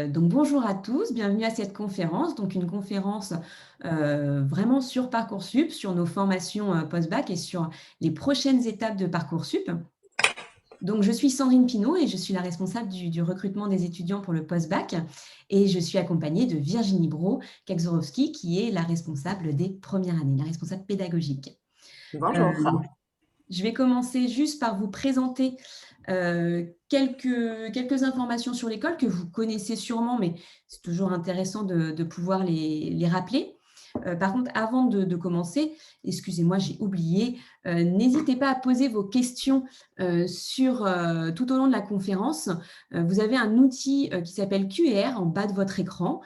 Donc bonjour à tous, bienvenue à cette conférence. Donc une conférence vraiment sur Parcoursup, sur nos formations post-bac et sur les prochaines étapes de Parcoursup. Donc je suis Sandrine Pinault et je suis la responsable du recrutement des étudiants pour le post-bac et je suis accompagnée de Virginie Brault-Kaczorowski qui est la responsable des premières années, la responsable pédagogique. Bonjour. Je vais commencer juste par vous présenter quelques informations sur l'école que vous connaissez sûrement, mais c'est toujours intéressant de pouvoir les rappeler. Par contre, avant de commencer, excusez-moi, j'ai oublié, n'hésitez pas à poser vos questions tout au long de la conférence. Vous avez un outil qui s'appelle QR en bas de votre écran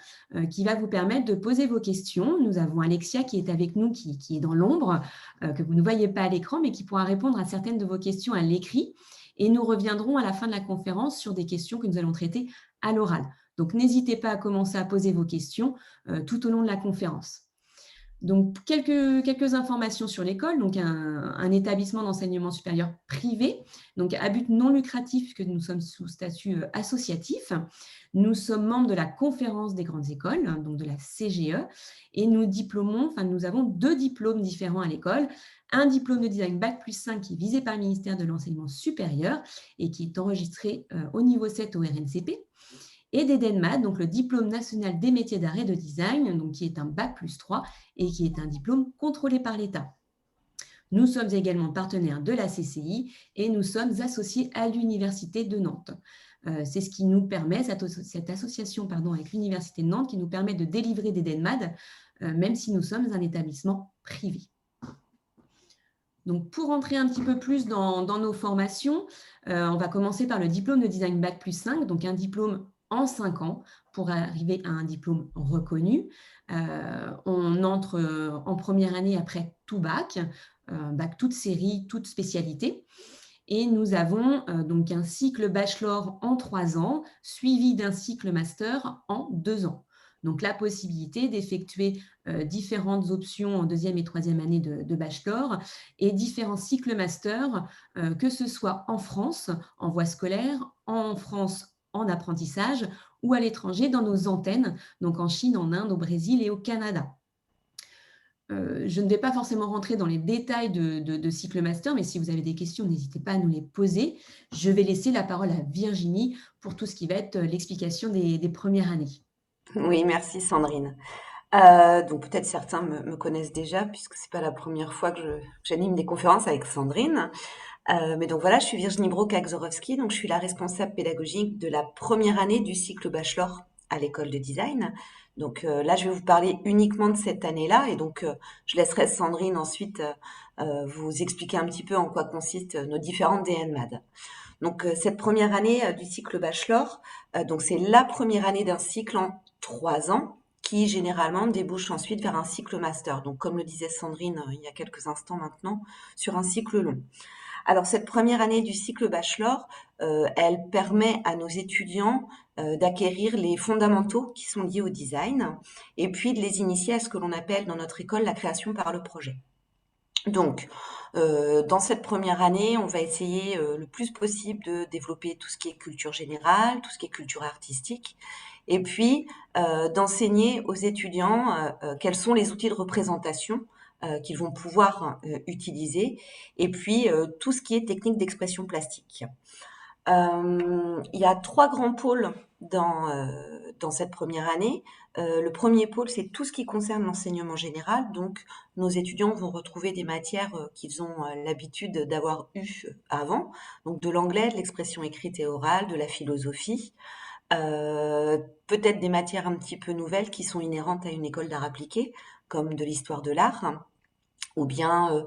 qui va vous permettre de poser vos questions. Nous avons Alexia qui est avec nous, qui est dans l'ombre, que vous ne voyez pas à l'écran, mais qui pourra répondre à certaines de vos questions à l'écrit. Et nous reviendrons à la fin de la conférence sur des questions que nous allons traiter à l'oral. Donc, n'hésitez pas à commencer à poser vos questions tout au long de la conférence. Donc, quelques informations sur l'école. Donc, un établissement d'enseignement supérieur privé, donc à but non lucratif, puisque nous sommes sous statut associatif. Nous sommes membres de la Conférence des grandes écoles, donc de la CGE, et nous avons 2 diplômes différents à l'école. Un diplôme de design Bac+5 qui est visé par le ministère de l'Enseignement supérieur et qui est enregistré au niveau 7 au RNCP, et des DENMAD, donc le diplôme national des métiers d'art et de design, donc qui est un Bac+3 et qui est un diplôme contrôlé par l'État. Nous sommes également partenaires de la CCI et nous sommes associés à l'Université de Nantes. C'est ce qui nous permet, cette association avec l'Université de Nantes, qui nous permet de délivrer des DENMAD, même si nous sommes un établissement privé. Donc, pour rentrer un petit peu plus dans nos formations, on va commencer par le diplôme de design Bac+5, donc un diplôme en 5 ans pour arriver à un diplôme reconnu. On entre en première année après tout bac, toute série, toute spécialité. Et nous avons donc un cycle bachelor en 3 ans, suivi d'un cycle master en 2 ans. Donc, la possibilité d'effectuer différentes options en 2e et 3e année de bachelor et différents cycles master, que ce soit en France, en voie scolaire, en France, en apprentissage, ou à l'étranger dans nos antennes, donc en Chine, en Inde, au Brésil et au Canada. Je ne vais pas forcément rentrer dans les détails de cycle master, mais si vous avez des questions, n'hésitez pas à nous les poser. Je vais laisser la parole à Virginie pour tout ce qui va être l'explication des premières années. Oui, merci Sandrine. Donc peut-être certains me connaissent déjà puisque c'est pas la première fois que j'anime des conférences avec Sandrine. Mais donc voilà, je suis Virginie Brault-Kaczorowski, donc je suis la responsable pédagogique de la première année du cycle bachelor à l'école de design. Donc là, je vais vous parler uniquement de cette année-là et donc je laisserai Sandrine ensuite vous expliquer un petit peu en quoi consistent nos différentes DNMAD. Donc cette première année du cycle bachelor, donc c'est la première année d'un cycle en 3 ans qui généralement débouche ensuite vers un cycle master. Donc comme le disait Sandrine il y a quelques instants maintenant, sur un cycle long. Alors cette première année du cycle bachelor, elle permet à nos étudiants d'acquérir les fondamentaux qui sont liés au design et puis de les initier à ce que l'on appelle dans notre école la création par le projet. Donc, dans cette première année, on va essayer le plus possible de développer tout ce qui est culture générale, tout ce qui est culture artistique, et puis d'enseigner aux étudiants quels sont les outils de représentation qu'ils vont pouvoir utiliser, et puis tout ce qui est technique d'expression plastique. Il y a 3 grands pôles dans cette première année. Le premier pôle, c'est tout ce qui concerne l'enseignement général. Donc, nos étudiants vont retrouver des matières qu'ils ont l'habitude d'avoir eues avant. Donc, de l'anglais, de l'expression écrite et orale, de la philosophie. Peut-être des matières un petit peu nouvelles qui sont inhérentes à une école d'art appliqué, comme de l'histoire de l'art ou bien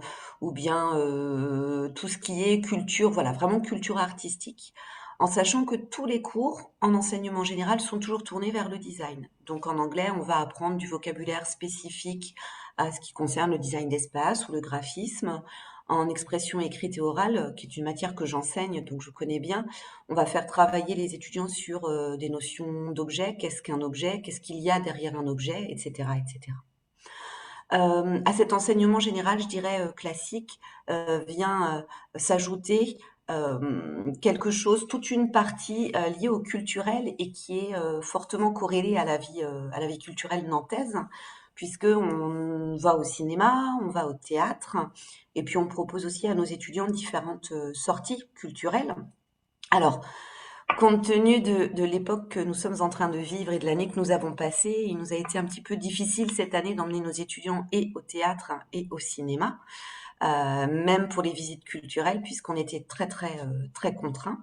tout ce qui est culture, voilà, vraiment culture artistique, en sachant que tous les cours en enseignement général sont toujours tournés vers le design. Donc en anglais, on va apprendre du vocabulaire spécifique à ce qui concerne le design d'espace ou le graphisme. En expression écrite et orale, qui est une matière que j'enseigne, donc je connais bien, on va faire travailler les étudiants sur des notions d'objet, qu'est-ce qu'un objet, qu'est-ce qu'il y a derrière un objet, etc., etc. À cet enseignement général, je dirais classique, vient s'ajouter toute une partie liée au culturel et qui est fortement corrélée à la vie culturelle nantaise, puisque on va au cinéma, on va au théâtre, et puis on propose aussi à nos étudiants différentes sorties culturelles. Alors, compte tenu de l'époque que nous sommes en train de vivre et de l'année que nous avons passée, il nous a été un petit peu difficile cette année d'emmener nos étudiants et au théâtre et au cinéma, même pour les visites culturelles, puisqu'on était très contraints.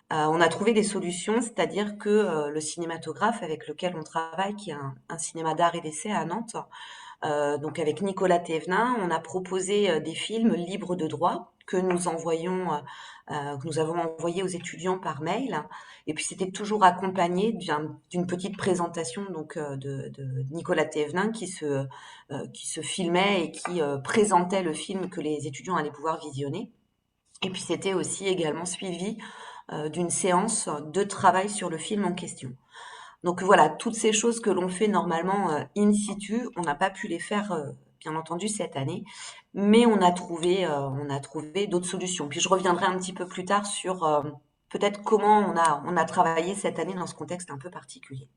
On a trouvé des solutions, c'est-à-dire que le cinématographe avec lequel on travaille, qui est un cinéma d'art et d'essai à Nantes, donc avec Nicolas Thévenin, on a proposé des films libres de droit que nous avons envoyés aux étudiants par mail. Et puis c'était toujours accompagné d'une petite présentation donc de Nicolas Thévenin qui se filmait et qui présentait le film que les étudiants allaient pouvoir visionner. Et puis c'était aussi également suivi d'une séance de travail sur le film en question. Donc voilà, toutes ces choses que l'on fait normalement in situ, on n'a pas pu les faire, bien entendu, cette année, mais on a trouvé d'autres solutions. Puis je reviendrai un petit peu plus tard sur peut-être comment on a travaillé cette année dans ce contexte un peu particulier.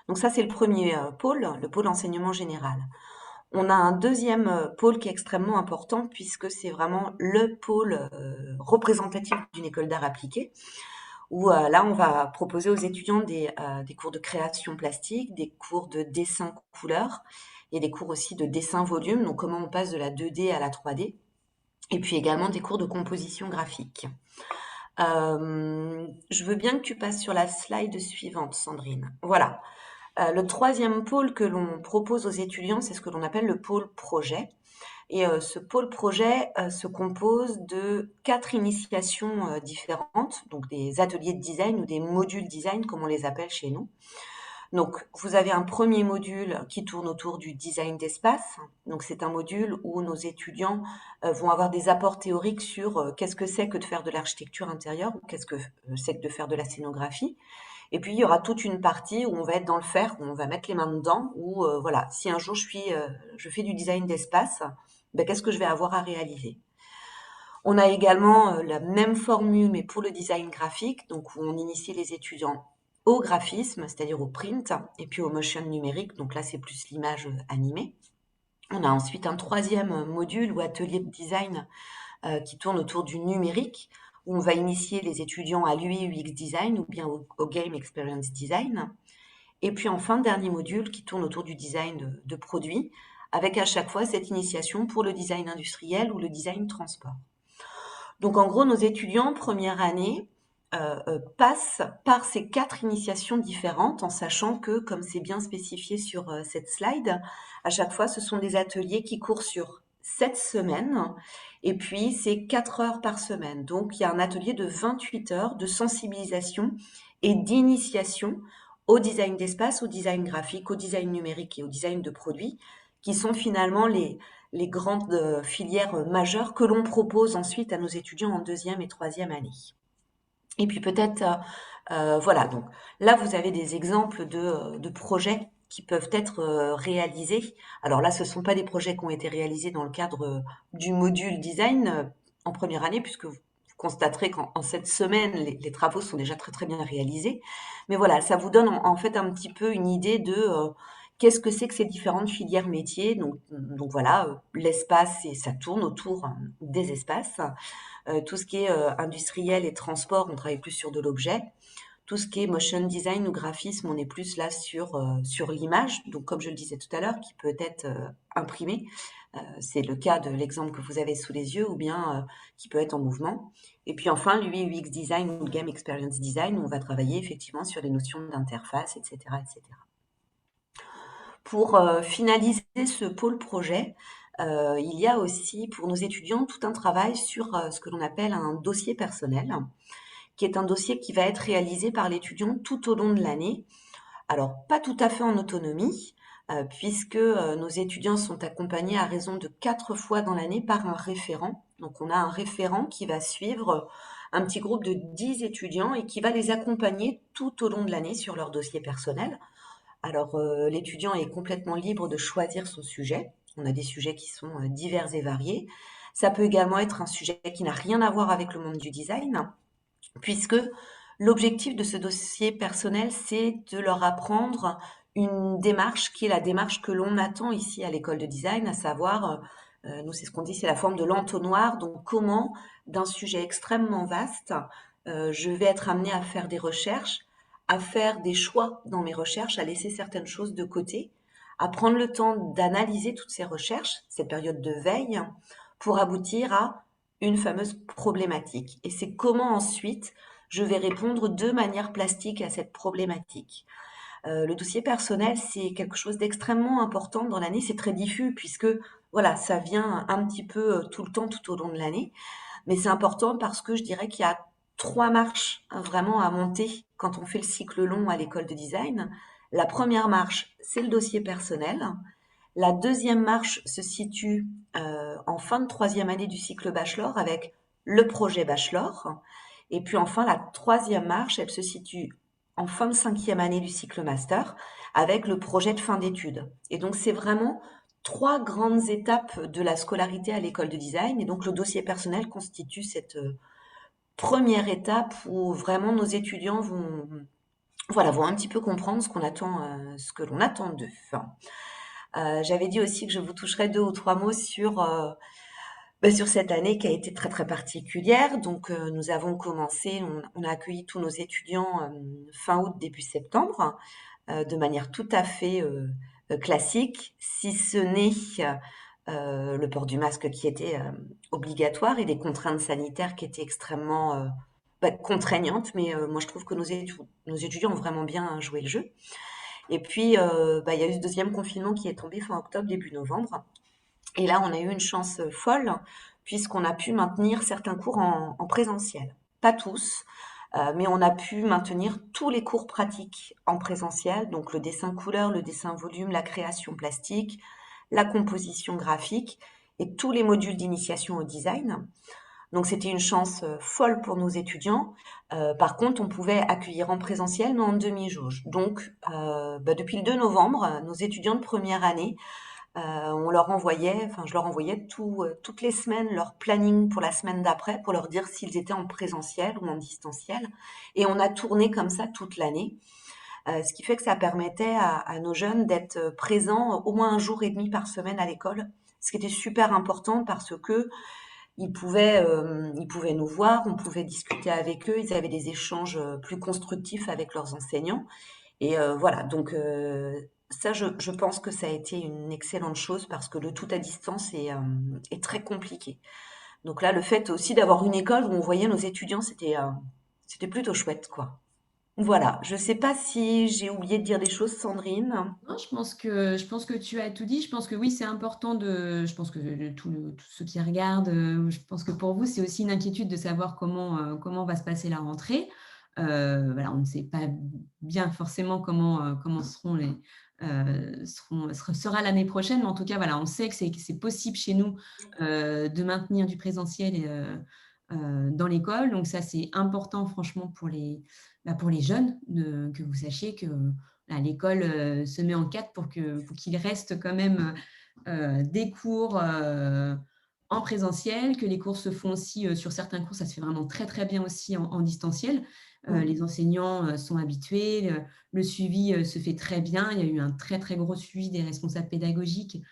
Donc ça, c'est le premier pôle, le pôle enseignement général. On a un deuxième pôle qui est extrêmement important puisque c'est vraiment le pôle représentatif d'une école d'art appliqué où là, on va proposer aux étudiants des cours de création plastique, des cours de dessin couleur, et des cours aussi de dessin volume, donc comment on passe de la 2D à la 3D, et puis également des cours de composition graphique. Je veux bien que tu passes sur la slide suivante, Sandrine. Voilà. Le troisième pôle que l'on propose aux étudiants, c'est ce que l'on appelle le pôle projet. Et ce pôle projet se compose de 4 initiations différentes, donc des ateliers de design ou des modules design, comme on les appelle chez nous. Donc, vous avez un premier module qui tourne autour du design d'espace. Donc, c'est un module où nos étudiants vont avoir des apports théoriques sur qu'est-ce que c'est que de faire de l'architecture intérieure ou qu'est-ce que c'est que de faire de la scénographie. Et puis, il y aura toute une partie où on va être dans le faire, où on va mettre les mains dedans, où voilà, si un jour je fais du design d'espace, ben, qu'est-ce que je vais avoir à réaliser? On a également la même formule, mais pour le design graphique, donc où on initie les étudiants au graphisme, c'est-à-dire au print, et puis au motion numérique, donc là c'est plus l'image animée. On a ensuite un troisième module ou atelier de design qui tourne autour du numérique, où on va initier les étudiants à l'UI UX design ou bien au game experience design. Et puis enfin, dernier module qui tourne autour du design de produits, avec à chaque fois cette initiation pour le design industriel ou le design transport. Donc en gros, nos étudiants, première année, passent par ces 4 initiations différentes, en sachant que, comme c'est bien spécifié sur cette slide, à chaque fois, ce sont des ateliers qui courent sur 7 semaines, et puis c'est 4 heures par semaine. Donc il y a un atelier de 28 heures de sensibilisation et d'initiation au design d'espace, au design graphique, au design numérique et au design de produits, qui sont finalement les grandes filières majeures que l'on propose ensuite à nos étudiants en deuxième et troisième année. Et puis peut-être, voilà, donc là, vous avez des exemples de projets qui peuvent être réalisés. Alors là, ce ne sont pas des projets qui ont été réalisés dans le cadre du module design en première année, puisque vous constaterez qu'en cette semaine, les travaux sont déjà très bien réalisés. Mais voilà, ça vous donne en fait un petit peu une idée de qu'est-ce que c'est que ces différentes filières métiers. Donc voilà, l'espace, ça tourne autour des espaces. Tout ce qui est industriel et transport, on travaille plus sur de l'objet. Tout ce qui est motion design ou graphisme, on est plus là sur l'image, donc comme je le disais tout à l'heure, qui peut être imprimée. C'est le cas de l'exemple que vous avez sous les yeux, ou bien qui peut être en mouvement. Et puis enfin, l'UI UX design ou le game experience design, où on va travailler effectivement sur les notions d'interface, etc., etc. Pour finaliser ce pôle projet, il y a aussi pour nos étudiants tout un travail sur ce que l'on appelle un dossier personnel, qui est un dossier qui va être réalisé par l'étudiant tout au long de l'année. Alors, pas tout à fait en autonomie, puisque nos étudiants sont accompagnés à raison de 4 fois dans l'année par un référent. Donc, on a un référent qui va suivre un petit groupe de 10 étudiants et qui va les accompagner tout au long de l'année sur leur dossier personnel. Alors, l'étudiant est complètement libre de choisir son sujet. On a des sujets qui sont divers et variés. Ça peut également être un sujet qui n'a rien à voir avec le monde du design, puisque l'objectif de ce dossier personnel, c'est de leur apprendre une démarche qui est la démarche que l'on attend ici à l'école de design, à savoir, nous c'est ce qu'on dit, c'est la forme de l'entonnoir, donc comment d'un sujet extrêmement vaste, je vais être amenée à faire des recherches, à faire des choix dans mes recherches, à laisser certaines choses de côté, à prendre le temps d'analyser toutes ces recherches, cette période de veille, pour aboutir à une fameuse problématique. Et c'est comment ensuite je vais répondre de manière plastique à cette problématique. Le dossier personnel, c'est quelque chose d'extrêmement important dans l'année. C'est très diffus puisque voilà, ça vient un petit peu tout le temps, tout au long de l'année. Mais c'est important parce que je dirais qu'il y a trois marches vraiment à monter quand on fait le cycle long à l'école de design. La première marche, c'est le dossier personnel. La deuxième marche se situe en fin de troisième année du cycle bachelor avec le projet bachelor. Et puis enfin, la troisième marche, elle se situe en fin de cinquième année du cycle master avec le projet de fin d'études. Et donc, c'est vraiment trois grandes étapes de la scolarité à l'école de design. Et donc, le dossier personnel constitue cette première étape où vraiment nos étudiants vont, voilà, vont un petit peu comprendre ce qu'on attend, ce que l'on attend d'eux. J'avais dit aussi que je vous toucherais deux ou trois mots sur sur cette année qui a été très très particulière. Donc, nous avons commencé, on a accueilli tous nos étudiants fin août, début septembre, de manière tout à fait classique, si ce n'est le port du masque qui était obligatoire et des contraintes sanitaires qui étaient extrêmement contraignantes. Mais moi, je trouve que nos étudiants ont vraiment bien joué le jeu. Et puis, il y a eu ce deuxième confinement qui est tombé fin octobre, début novembre. Et là, on a eu une chance folle puisqu'on a pu maintenir certains cours en présentiel. Pas tous, mais on a pu maintenir tous les cours pratiques en présentiel, donc le dessin couleur, le dessin volume, la création plastique, la composition graphique et tous les modules d'initiation au design. Donc c'était une chance folle pour nos étudiants. Par contre, on pouvait accueillir en présentiel, mais en demi-jauge. Donc, depuis le 2 novembre, nos étudiants de première année, on leur envoyait, enfin je leur envoyais toutes les semaines leur planning pour la semaine d'après pour leur dire s'ils étaient en présentiel ou en distanciel. Et on a tourné comme ça toute l'année, ce qui fait que ça permettait à nos jeunes d'être présents au moins un jour et demi par semaine à l'école, ce qui était super important parce que ils pouvaient nous voir, on pouvait discuter avec eux, ils avaient des échanges plus constructifs avec leurs enseignants. Et voilà, donc ça, je pense que ça a été une excellente chose parce que le tout à distance est très compliqué. Donc là, le fait aussi d'avoir une école où on voyait nos étudiants, c'était plutôt chouette, quoi. Voilà, je sais pas si j'ai oublié de dire des choses, Sandrine. Non, je pense que tu as tout dit. Je pense que oui, c'est important de. Je pense que tous ceux qui regardent, je pense que pour vous, c'est aussi une inquiétude de savoir comment va se passer la rentrée. Voilà, on ne sait pas bien forcément comment sera l'année prochaine, mais en tout cas, voilà, on sait que c'est possible chez nous de maintenir du présentiel dans l'école. Donc ça, c'est important, franchement, pour les jeunes, que vous sachiez que l'école se met en quatre pour qu'il reste quand même des cours en présentiel, que les cours se font aussi sur certains cours, ça se fait vraiment très très bien aussi en distanciel. Les enseignants sont habitués, le suivi se fait très bien. Il y a eu un très très gros suivi des responsables pédagogiques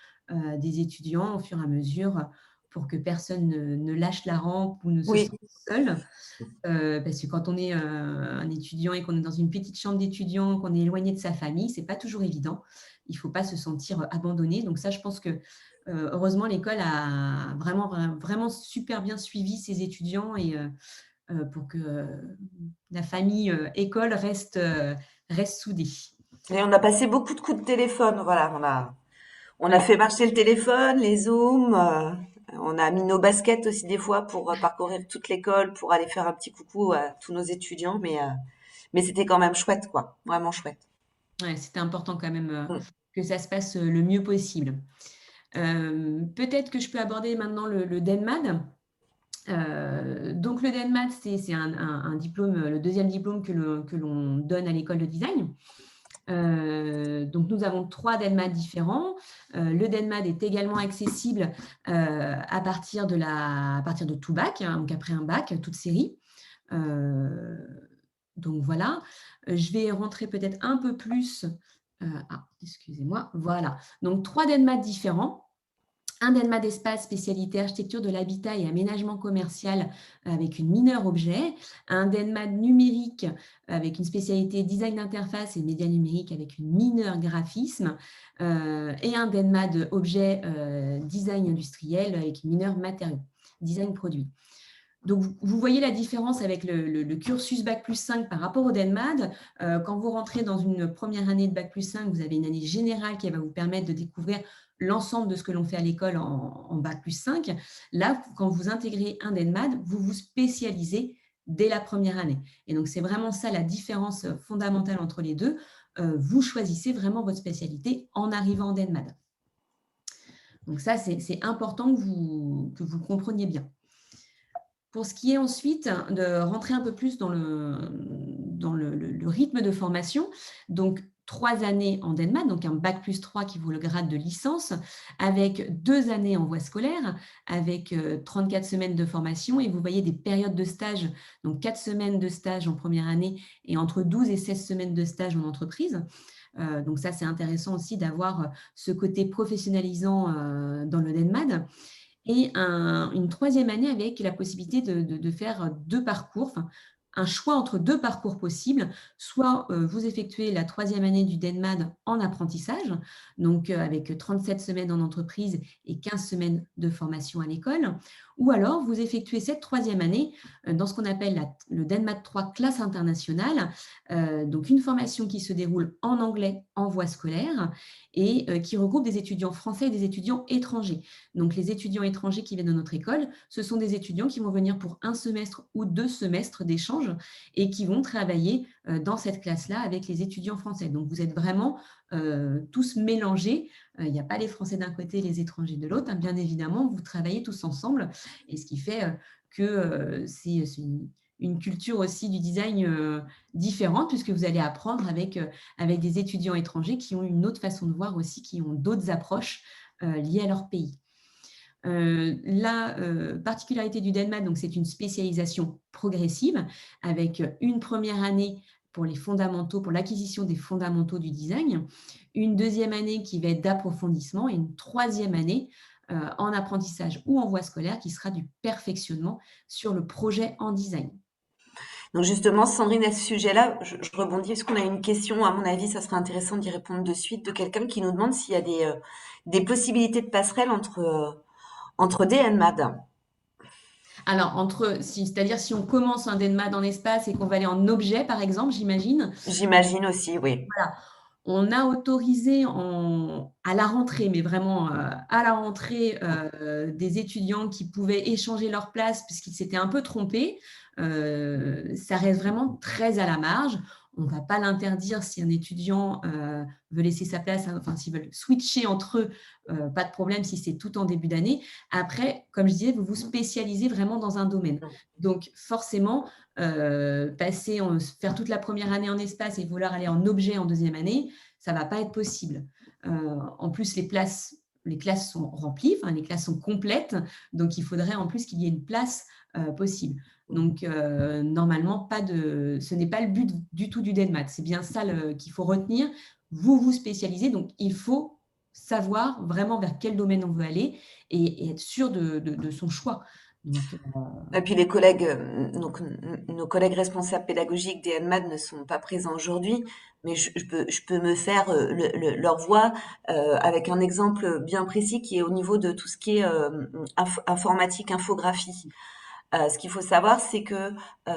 des étudiants au fur et à mesure pour que personne ne lâche la rampe ou ne se Oui, sente seul. Parce que quand on est un étudiant et qu'on est dans une petite chambre d'étudiant, qu'on est éloigné de sa famille, c'est pas toujours évident. Il faut pas se sentir abandonné. Donc ça, je pense que heureusement, l'école a vraiment super bien suivi ses étudiants et pour que la famille école reste soudée. et on a passé beaucoup de coups de téléphone, voilà, on a fait marcher le téléphone, les Zooms, on a mis nos baskets aussi des fois pour parcourir toute l'école, pour aller faire un petit coucou à tous nos étudiants, mais c'était quand même chouette, quoi, vraiment chouette. Ouais, c'était important quand même Mm. que ça se passe le mieux possible. Peut-être que je peux aborder maintenant le DENMAD. Donc le DENMAT, c'est un diplôme, le deuxième diplôme que l'on donne à l'école de design. Donc, nous avons 3 DENMAD différents. Le DENMAD est également accessible à partir de tout bac, hein, donc après un bac, toute série. Donc voilà, je vais rentrer peut-être un peu plus. Excusez-moi, voilà. Donc 3 DENMAD différents. Un DENMAD espace spécialité architecture de l'habitat et aménagement commercial avec une mineure objet, un DENMAD numérique avec une spécialité design d'interface et médias numériques avec une mineure graphisme, et un DENMAD objet design industriel avec une mineure matériaux, design produit. Donc, vous voyez la différence avec le cursus Bac+5 par rapport au DENMAD. Quand vous rentrez dans une première année de Bac+5, vous avez une année générale qui va vous permettre de découvrir l'ensemble de ce que l'on fait à l'école en Bac+5. Là, quand vous intégrez un DENMAD, vous vous spécialisez dès la première année. Et donc, c'est vraiment ça la différence fondamentale entre les deux. Vous choisissez vraiment votre spécialité en arrivant en DENMAD. Donc ça, c'est important que vous compreniez bien. Pour ce qui est ensuite de rentrer un peu plus dans le rythme de formation, donc 3 années en DENMAD, donc un Bac+3 qui vaut le grade de licence, avec 2 années en voie scolaire, avec 34 semaines de formation, et vous voyez des périodes de stage, donc 4 semaines de stage en première année et entre 12 et 16 semaines de stage en entreprise. Donc ça, c'est intéressant aussi d'avoir ce côté professionnalisant dans le DENMAD. Et une 3e année avec la possibilité de faire 2 parcours, enfin, un choix entre 2 parcours possibles. Soit vous effectuez la 3e année du DENMAD en apprentissage, donc avec 37 semaines en entreprise et 15 semaines de formation à l'école, ou alors vous effectuez cette 3e année dans ce qu'on appelle le DENMAD 3 classe internationale, donc une formation qui se déroule en anglais en voie scolaire et qui regroupe des étudiants français et des étudiants étrangers. Donc, les étudiants étrangers qui viennent de notre école, ce sont des étudiants qui vont venir pour 1 semestre ou 2 semestres d'échange et qui vont travailler dans cette classe-là avec les étudiants français. Donc, vous êtes vraiment tous mélangés. Il n'y a pas les Français d'un côté et les étrangers de l'autre. Hein, bien évidemment, vous travaillez tous ensemble. Et ce qui fait que c'est une culture aussi du design différente, puisque vous allez apprendre avec des étudiants étrangers qui ont une autre façon de voir aussi, qui ont d'autres approches liées à leur pays. La particularité du DENMAD, donc c'est une spécialisation progressive avec une première année pour les fondamentaux, pour l'acquisition des fondamentaux du design, une 2e année qui va être d'approfondissement et une 3e année en apprentissage ou en voie scolaire qui sera du perfectionnement sur le projet en design. Donc justement, Sandrine, à ce sujet-là, je rebondis parce qu'on a une question, à mon avis, ça serait intéressant d'y répondre de suite, de quelqu'un qui nous demande s'il y a des possibilités de passerelle entre des NMAD. Alors, c'est-à-dire si on commence un DENMAD en espace et qu'on va aller en objet, par exemple, j'imagine. J'imagine aussi, oui. Voilà. On a autorisé à la rentrée, mais vraiment à la rentrée, des étudiants qui pouvaient échanger leur place puisqu'ils s'étaient un peu trompés. Ça reste vraiment très à la marge. On ne va pas l'interdire si un étudiant veut laisser sa place, enfin s'ils veulent switcher entre eux, pas de problème si c'est tout en début d'année. Après, comme je disais, vous vous spécialisez vraiment dans un domaine. Donc forcément, faire toute la première année en espace et vouloir aller en objet en 2e année, ça ne va pas être possible. En plus, les classes sont remplies, enfin, les classes sont complètes, donc il faudrait en plus qu'il y ait une place possible. Donc, normalement, ce n'est pas le but du tout du DENMAD. C'est bien ça qu'il faut retenir. Vous vous spécialisez, donc il faut savoir vraiment vers quel domaine on veut aller et être sûr de son choix. Donc, Et puis les collègues, donc nos collègues responsables pédagogiques des NMAD ne sont pas présents aujourd'hui, mais je peux me faire leur voix avec un exemple bien précis qui est au niveau de tout ce qui est informatique, infographie. Ce qu'il faut savoir, c'est que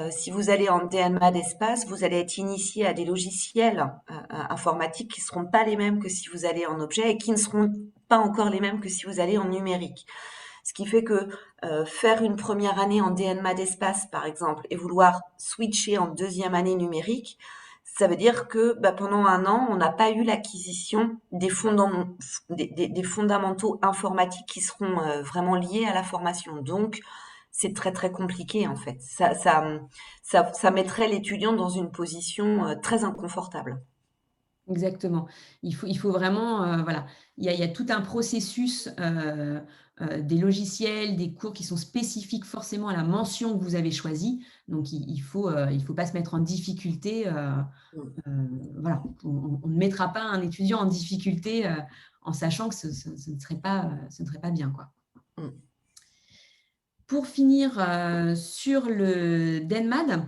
si vous allez en DNMA d'espace, vous allez être initié à des logiciels informatiques qui seront pas les mêmes que si vous allez en objet et qui ne seront pas encore les mêmes que si vous allez en numérique. Ce qui fait que faire une première année en DNMA d'espace, par exemple, et vouloir switcher en 2e année numérique, ça veut dire que pendant 1 an, on n'a pas eu l'acquisition des fondamentaux informatiques qui seront vraiment liés à la formation. Donc, c'est très très compliqué en fait. Ça mettrait l'étudiant dans une position très inconfortable. Exactement. Il faut vraiment, voilà, il y a tout un processus, des logiciels, des cours qui sont spécifiques forcément à la mention que vous avez choisie. Donc il faut pas se mettre en difficulté, Mmh. voilà. On ne mettra pas un étudiant en difficulté, en sachant que ce ne serait pas bien, quoi. Mmh. Pour finir, sur le DenMAD,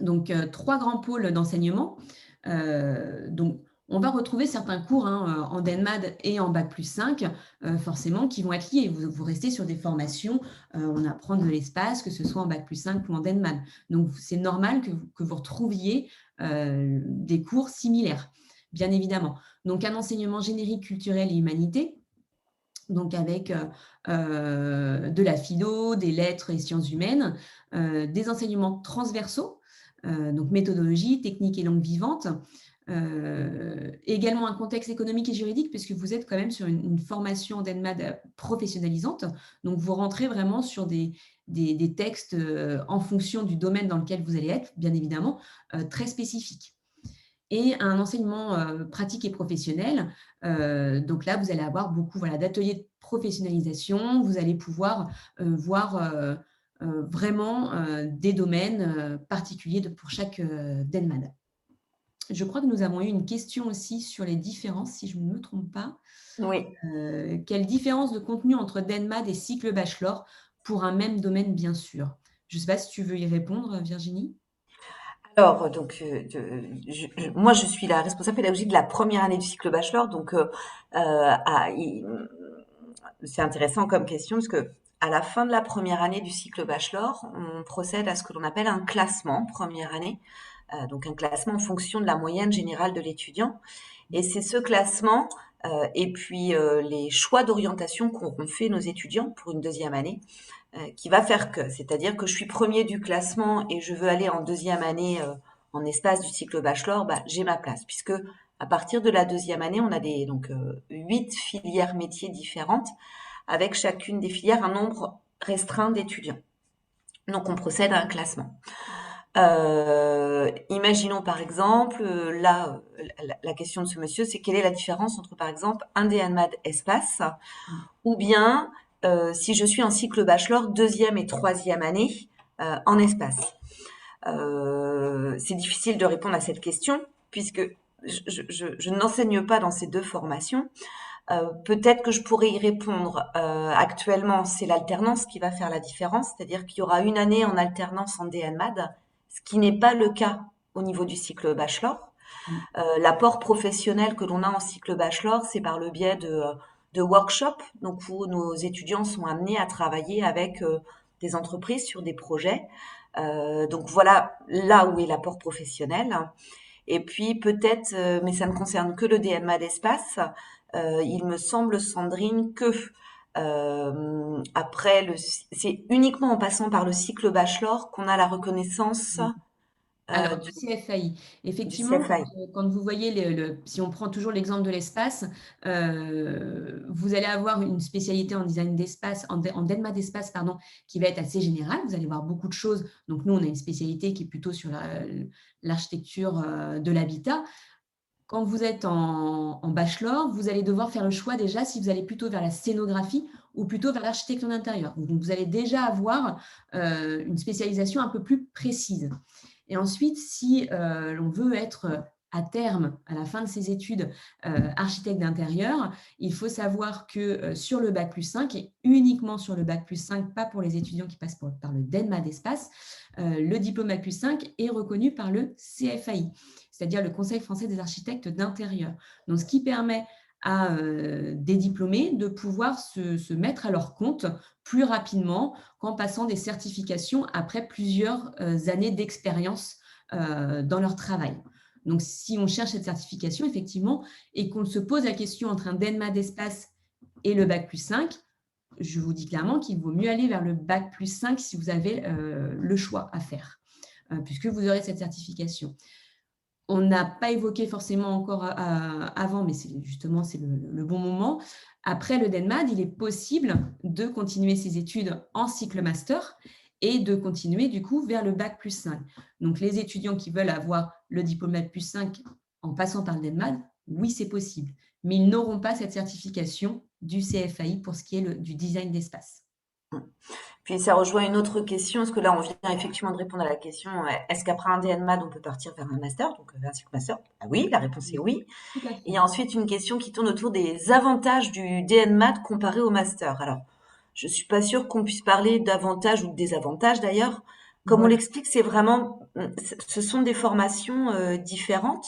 donc 3 grands pôles d'enseignement. Donc on va retrouver certains cours, hein, en DenMAD et en bac+5, forcément qui vont être liés. Vous restez sur des formations, on apprend de l'espace, que ce soit en bac+5 ou en DenMAD. Donc c'est normal que vous retrouviez, des cours similaires, bien évidemment. Donc un enseignement générique, culturel et humanité, donc avec, de la philo, des lettres et sciences humaines, des enseignements transversaux, donc méthodologie, technique et langue vivante. Également un contexte économique et juridique puisque vous êtes quand même sur une formation d'ENMAD, professionnalisante. Donc vous rentrez vraiment sur des textes, en fonction du domaine dans lequel vous allez être, bien évidemment, très spécifiques. Et un enseignement, pratique et professionnel. Donc là, vous allez avoir beaucoup, voilà, d'ateliers de professionnalisation. Vous allez pouvoir, voir, vraiment, des domaines, particuliers pour chaque, DENMAD. Je crois que nous avons eu une question aussi sur les différences, si je ne me trompe pas. Oui. Quelle différence de contenu entre DENMAD et cycle bachelor pour un même domaine, bien sûr? Je ne sais pas si tu veux y répondre, Virginie? Alors, donc, moi, je suis la responsable pédagogique de la première année du cycle bachelor. Donc, c'est intéressant comme question parce que à la fin de la première année du cycle bachelor, on procède à ce que l'on appelle un classement première année. Donc, un classement en fonction de la moyenne générale de l'étudiant. Et c'est ce classement et puis les choix d'orientation qu'auront fait nos étudiants pour une deuxième année qui va faire que, c'est-à-dire que je suis premier du classement et je veux aller en deuxième année en espace du cycle bachelor, bah, j'ai ma place, puisque à partir de la deuxième année, on a donc 8 filières métiers différentes, avec chacune des filières un nombre restreint d'étudiants. Donc on procède à un classement. Imaginons par exemple, là, la question de ce monsieur, c'est quelle est la différence entre par exemple un DNMAD espace Mmh. ou bien si je suis en cycle bachelor deuxième et troisième année en espace. C'est difficile de répondre à cette question puisque je n'enseigne pas dans ces deux formations. Peut-être que je pourrais y répondre. Actuellement, c'est l'alternance qui va faire la différence, c'est-à-dire qu'il y aura une année en alternance en DNMAD, ce qui n'est pas le cas au niveau du cycle bachelor. Mmh. L'apport professionnel que l'on a en cycle bachelor, c'est par le biais de workshops, donc où nos étudiants sont amenés à travailler avec des entreprises sur des projets. Donc voilà là où est l'apport professionnel. Et puis peut-être, mais ça ne concerne que le DMA d'espace, il me semble, Sandrine, que après c'est uniquement en passant par le cycle bachelor qu'on a la reconnaissance Alors, du, du CFAI, du effectivement, CFI. quand vous voyez si on prend toujours l'exemple de l'espace, vous allez avoir une spécialité en design d'espace, en DENMA d'espace, pardon, qui va être assez générale. Vous allez voir beaucoup de choses. Donc, nous, on a une spécialité qui est plutôt sur l'architecture de l'habitat. Quand vous êtes en bachelor, vous allez devoir faire le choix déjà si vous allez plutôt vers la scénographie ou plutôt vers l'architecture d'intérieur. Donc, vous allez déjà avoir une spécialisation un peu plus précise. Et ensuite, si l'on veut être à terme, à la fin de ses études, architecte d'intérieur, il faut savoir que sur le bac+5 et uniquement sur le bac+5, pas pour les étudiants qui passent par le DENMA d'espace, le diplôme bac+5 est reconnu par le CFAI, c'est-à-dire le Conseil français des architectes d'intérieur. Donc, ce qui permet à des diplômés de pouvoir se mettre à leur compte plus rapidement qu'en passant des certifications après plusieurs années d'expérience dans leur travail. Donc, si on cherche cette certification, effectivement, et qu'on se pose la question entre un DENMA d'espace et le bac+5, je vous dis clairement qu'il vaut mieux aller vers le bac+5 si vous avez le choix à faire, puisque vous aurez cette certification. On n'a pas évoqué forcément encore avant, mais c'est le bon moment. Après le DENMAD, il est possible de continuer ses études en cycle master et de continuer du coup vers le bac+5. Donc les étudiants qui veulent avoir le diplôme bac+5 en passant par le DENMAD, oui, c'est possible. Mais ils n'auront pas cette certification du CFAI pour ce qui est du design d'espace. Puis ça rejoint une autre question, parce que là, on vient effectivement de répondre à la question, est-ce qu'après un DNMAD, on peut partir vers un master, donc vers un cycle master? Ah oui, la réponse est Oui, oui. tout à Et il fait. y a ensuite une question qui tourne autour des avantages du DNMAD comparé au master. Alors, je suis pas sûre qu'on puisse parler d'avantages ou de désavantages d'ailleurs. Comme on Voilà. l'explique, c'est vraiment, ce sont des formations différentes,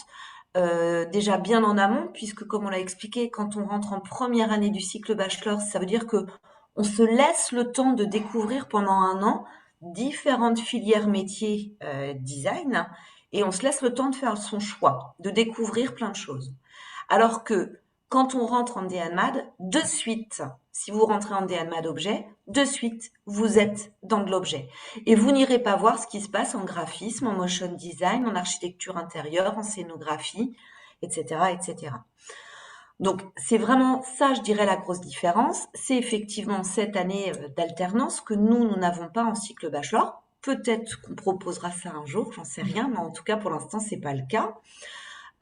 déjà bien en amont, puisque comme on l'a expliqué, quand on rentre en première année du cycle bachelor, ça veut dire que on se laisse le temps de découvrir pendant un an différentes filières métiers design et on se laisse le temps de faire son choix, de découvrir plein de choses. Alors que quand on rentre en DNMAD, de suite, si vous rentrez en DNMAD objet, de suite, vous êtes dans de l'objet. Et vous n'irez pas voir ce qui se passe en graphisme, en motion design, en architecture intérieure, en scénographie, etc., etc. Donc, c'est vraiment ça, je dirais, la grosse différence. C'est effectivement cette année d'alternance que nous n'avons pas en cycle bachelor. Peut-être qu'on proposera ça un jour, j'en sais rien, mais en tout cas, pour l'instant, c'est pas le cas.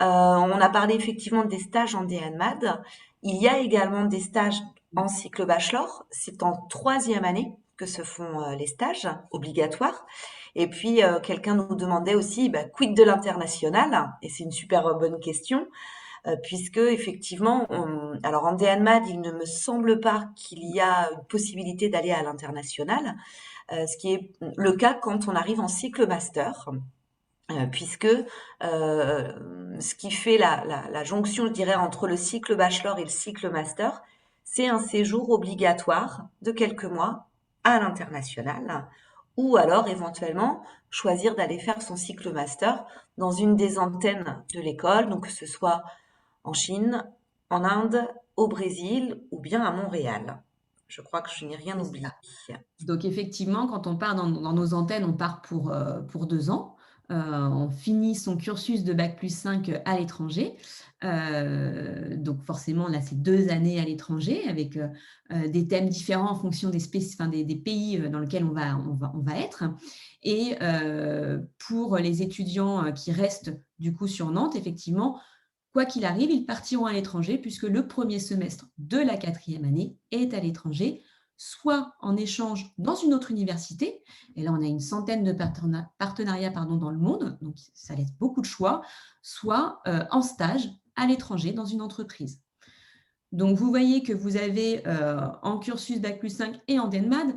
On a parlé effectivement des stages en DNMAD. Il y a également des stages en cycle bachelor. C'est en troisième année que se font les stages obligatoires. Et puis, quelqu'un nous demandait aussi, quid de l'international? Et c'est une super bonne question puisque effectivement, alors en DNMAD, il ne me semble pas qu'il y a une possibilité d'aller à l'international, ce qui est le cas quand on arrive en cycle master. Puisque ce qui fait la jonction, je dirais, entre le cycle bachelor et le cycle master, c'est un séjour obligatoire de quelques mois à l'international, ou alors éventuellement choisir d'aller faire son cycle master dans une des antennes de l'école, donc que ce soit en Chine, en Inde, au Brésil ou bien à Montréal. Je crois que je n'ai rien C'est oublié. ça. Donc effectivement, quand on part dans nos antennes, on part pour 2 ans. On finit son cursus de bac+5 à l'étranger. Donc forcément, là, c'est 2 années à l'étranger avec des thèmes différents en fonction des pays dans lesquels on va être. Et pour les étudiants qui restent du coup sur Nantes, effectivement, quoi qu'il arrive, ils partiront à l'étranger puisque le premier semestre de la 4e année est à l'étranger, soit en échange dans une autre université, et là on a une centaine de partenariats dans le monde, donc ça laisse beaucoup de choix, soit en stage à l'étranger dans une entreprise. Donc vous voyez que vous avez en cursus bac+5 et en DENMAD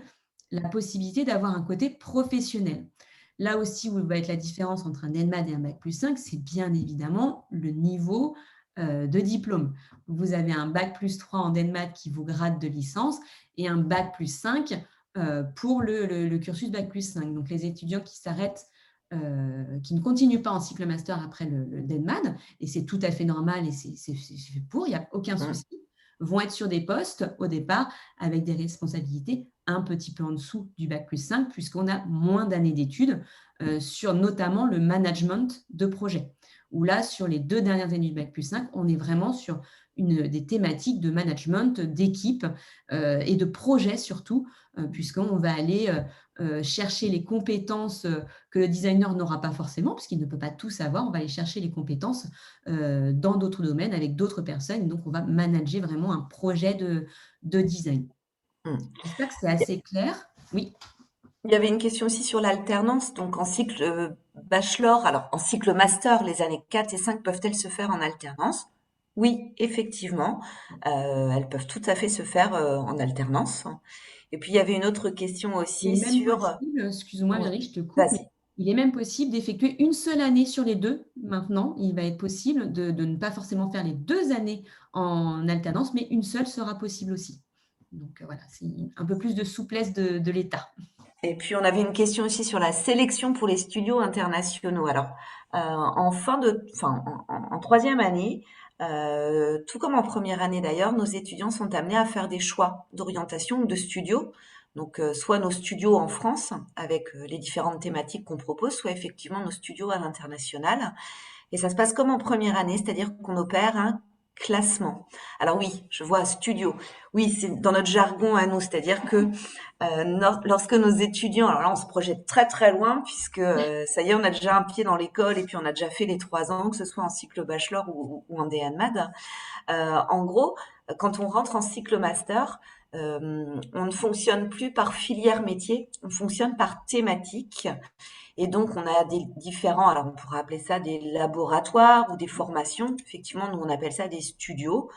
la possibilité d'avoir un côté professionnel. Là aussi où va être la différence entre un DENMAD et un bac+5, c'est bien évidemment le niveau de diplôme. Vous avez un bac+3 en DENMAD qui vous grade de licence et un bac+5 pour le cursus bac+5. Donc les étudiants qui s'arrêtent, qui ne continuent pas en cycle master après le DENMAD, et c'est tout à fait normal et c'est fait pour, il n'y a aucun souci, vont être sur des postes au départ avec des responsabilités un petit peu en dessous du bac+5 puisqu'on a moins d'années d'études sur notamment le management de projet. Où là, sur les 2 dernières années du bac+5, on est vraiment sur des thématiques de management, d'équipe et de projet surtout, puisqu'on va aller chercher les compétences que le designer n'aura pas forcément, puisqu'il ne peut pas tout savoir. On va aller chercher les compétences dans d'autres domaines avec d'autres personnes. Donc, on va manager vraiment un projet de design. Mm. J'espère que c'est assez clair. Oui. Il y avait une question aussi sur l'alternance. Donc, en cycle bachelor, alors en cycle master, les années 4 et 5 peuvent-elles se faire en alternance? Oui, effectivement, elles peuvent tout à fait se faire en alternance. Et puis, il y avait une autre question Il aussi est même sur... possible, excuse-moi Oui, Virginie, je te coupe, mais vas-y. il est même possible d'effectuer une seule année sur les 2 maintenant. Il va être possible de ne pas forcément faire les 2 années en alternance, mais une seule sera possible aussi. Donc voilà, c'est un peu plus de souplesse de l'État. Et puis, on avait une question aussi sur la sélection pour les studios internationaux. Alors, en troisième année, tout comme en première année d'ailleurs, nos étudiants sont amenés à faire des choix d'orientation ou de studios. Donc, soit nos studios en France avec les différentes thématiques qu'on propose, soit effectivement nos studios à l'international. Et ça se passe comme en première année, c'est-à-dire qu'on opère classement. Alors oui, je vois studio. Oui, c'est dans notre jargon à nous, c'est-à-dire que lorsque nos étudiants, alors là on se projette très très loin puisque ça y est, on a déjà un pied dans l'école et puis on a déjà fait les 3 ans, que ce soit en cycle bachelor ou en DNMAD. En gros, quand on rentre en cycle master, on ne fonctionne plus par filière métier, on fonctionne par thématique. Et donc, on a des différents, alors on pourrait appeler ça des laboratoires ou des formations. Effectivement, nous, on appelle ça des studios,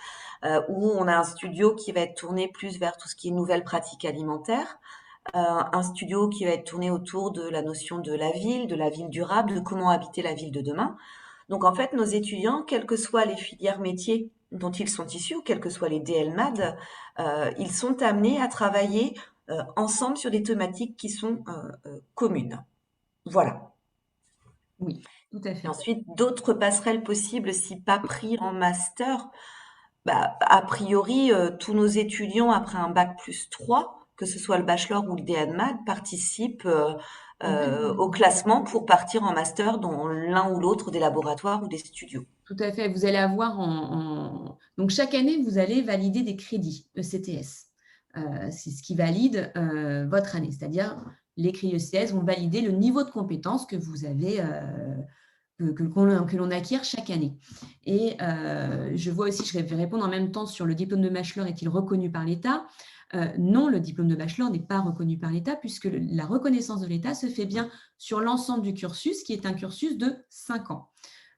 où on a un studio qui va être tourné plus vers tout ce qui est nouvelles pratiques alimentaires, un studio qui va être tourné autour de la notion de la ville durable, de comment habiter la ville de demain. Donc, en fait, nos étudiants, quelles que soient les filières métiers dont ils sont issus, quels que soient les DLMAD, ils sont amenés à travailler ensemble sur des thématiques qui sont communes. Voilà. Oui, tout à Et fait. ensuite, d'autres passerelles possibles, si pas pris en master, bah, a priori, tous nos étudiants après un bac plus 3, que ce soit le bachelor ou le DNMAD, participent au classement pour partir en master dans l'un ou l'autre des laboratoires ou des studios. Tout à fait. Vous allez avoir donc chaque année, vous allez valider des crédits ECTS. C'est ce qui valide votre année. C'est-à-dire, les crédits ECTS vont valider le niveau de compétence que vous avez, que l'on acquiert chaque année. Et je vois aussi, je vais répondre en même temps sur le diplôme de bachelor est-il reconnu par l'État? Non, le diplôme de bachelor n'est pas reconnu par l'État puisque la reconnaissance de l'État se fait bien sur l'ensemble du cursus, qui est un cursus de 5 ans.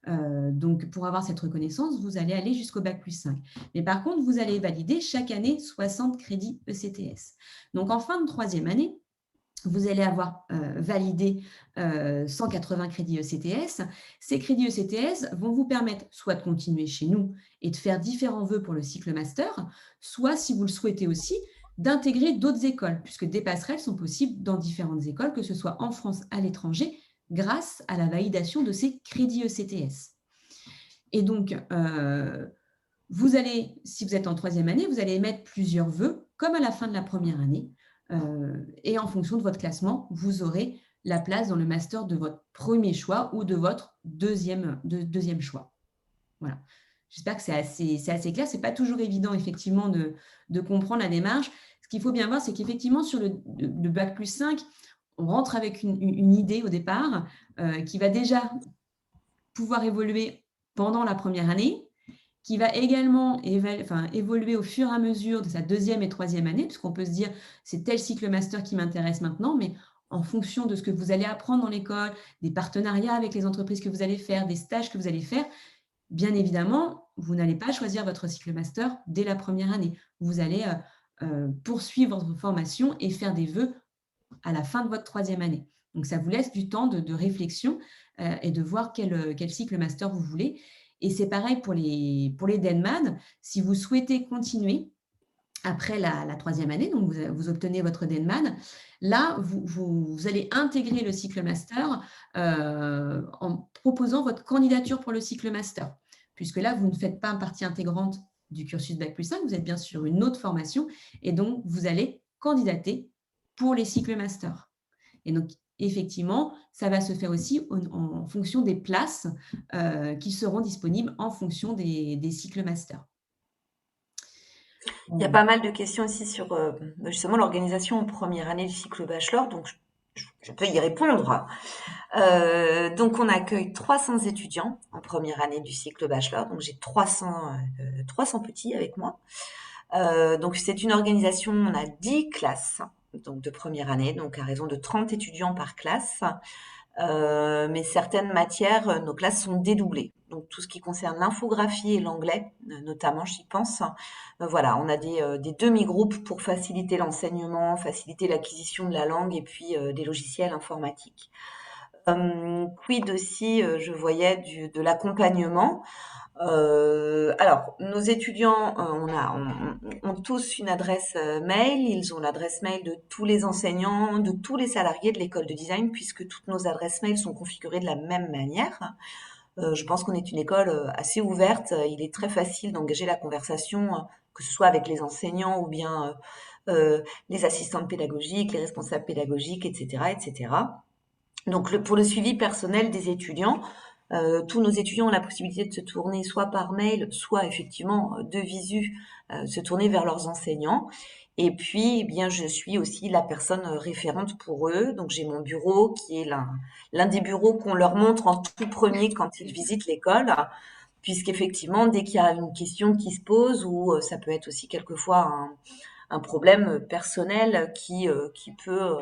Donc, pour avoir cette reconnaissance, vous allez aller jusqu'au bac plus 5. Mais par contre, vous allez valider chaque année 60 crédits ECTS. Donc, en fin de troisième année, vous allez avoir validé 180 crédits ECTS. Ces crédits ECTS vont vous permettre soit de continuer chez nous et de faire différents vœux pour le cycle master, soit, si vous le souhaitez aussi, d'intégrer d'autres écoles, puisque des passerelles sont possibles dans différentes écoles, que ce soit en France, à l'étranger, grâce à la validation de ces crédits ECTS. Et donc, vous allez, si vous êtes en troisième année, vous allez émettre plusieurs vœux, comme à la fin de la première année. Et en fonction de votre classement, vous aurez la place dans le master de votre premier choix ou de votre deuxième choix. Voilà. J'espère que c'est assez clair. Ce n'est pas toujours évident, effectivement, de comprendre la démarche. Ce qu'il faut bien voir, c'est qu'effectivement, sur le bac plus 5, on rentre avec une idée au départ qui va déjà pouvoir évoluer pendant la première année, qui va également évoluer au fur et à mesure de sa deuxième et troisième année, puisqu'on peut se dire, c'est tel cycle master qui m'intéresse maintenant, mais en fonction de ce que vous allez apprendre dans l'école, des partenariats avec les entreprises que vous allez faire, des stages que vous allez faire, bien évidemment, vous n'allez pas choisir votre cycle master dès la première année. Vous allez poursuivre votre formation et faire des vœux à la fin de votre troisième année. Donc, ça vous laisse du temps de réflexion et de voir quel cycle master vous voulez. Et c'est pareil pour les DENMAD. Si vous souhaitez continuer après la troisième année, donc vous obtenez votre DENMAD, là, vous allez intégrer le cycle master en proposant votre candidature pour le cycle master, puisque là, vous ne faites pas partie intégrante du cursus Bac plus 5, vous êtes bien sur une autre formation, et donc vous allez candidater pour les cycles master. Et donc, effectivement, ça va se faire aussi en fonction des places qui seront disponibles en fonction des cycles master. Il y a pas mal de questions aussi sur justement l'organisation en première année du cycle bachelor, donc je peux y répondre. Donc on accueille 300 étudiants en première année du cycle bachelor, donc j'ai 300 petits avec moi. Donc c'est une organisation, on a 10 classes donc de première année, donc à raison de 30 étudiants par classe. Mais certaines matières, nos classes sont dédoublées. Donc tout ce qui concerne l'infographie et l'anglais, notamment, j'y pense. Voilà, on a des demi-groupes pour faciliter l'enseignement, faciliter l'acquisition de la langue et puis des logiciels informatiques. Quid aussi, je voyais de l'accompagnement. Alors, nos étudiants ont tous une adresse mail. Ils ont l'adresse mail de tous les enseignants, de tous les salariés de l'école de design, puisque toutes nos adresses mail sont configurées de la même manière. Je pense qu'on est une école assez ouverte. Il est très facile d'engager la conversation, que ce soit avec les enseignants ou bien les assistantes pédagogiques, les responsables pédagogiques, etc., etc. Donc, pour le suivi personnel des étudiants, Tous nos étudiants ont la possibilité de se tourner soit par mail, soit effectivement de visu, se tourner vers leurs enseignants. Et puis, eh bien, je suis aussi la personne référente pour eux. Donc, j'ai mon bureau qui est l'un des bureaux qu'on leur montre en tout premier quand ils visitent l'école, puisqu'effectivement, dès qu'il y a une question qui se pose, ou ça peut être aussi quelquefois un problème personnel qui peut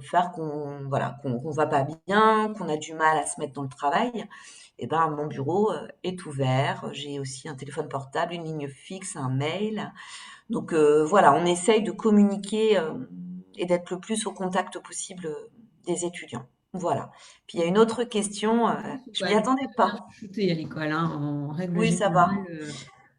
faire qu'on voilà qu'on va pas bien, qu'on a du mal à se mettre dans le travail, et ben mon bureau est ouvert. J'ai aussi un téléphone portable, une ligne fixe, un mail. Donc voilà, on essaye de communiquer et d'être le plus au contact possible des étudiants. Voilà. Puis il y a une autre question, Il faut je quand m'y même attendais bien pas. chouchouter à l'école, hein, en règle Oui, ça va. générale.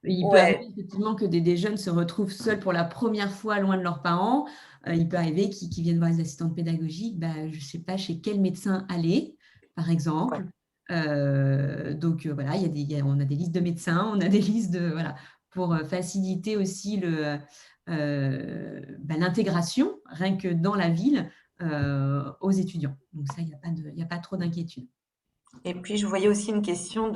Il peut arriver Ouais, effectivement que des jeunes se retrouvent seuls pour la première fois loin de leurs parents. Il peut arriver qu'ils viennent voir les assistantes pédagogiques, bah, je ne sais pas chez quel médecin aller, par ouais. exemple. Donc voilà, on a des listes de médecins, on a des listes voilà, pour faciliter aussi l'intégration, rien que dans la ville, aux étudiants. Donc ça, il n'y a pas trop d'inquiétude. Et puis je voyais aussi une question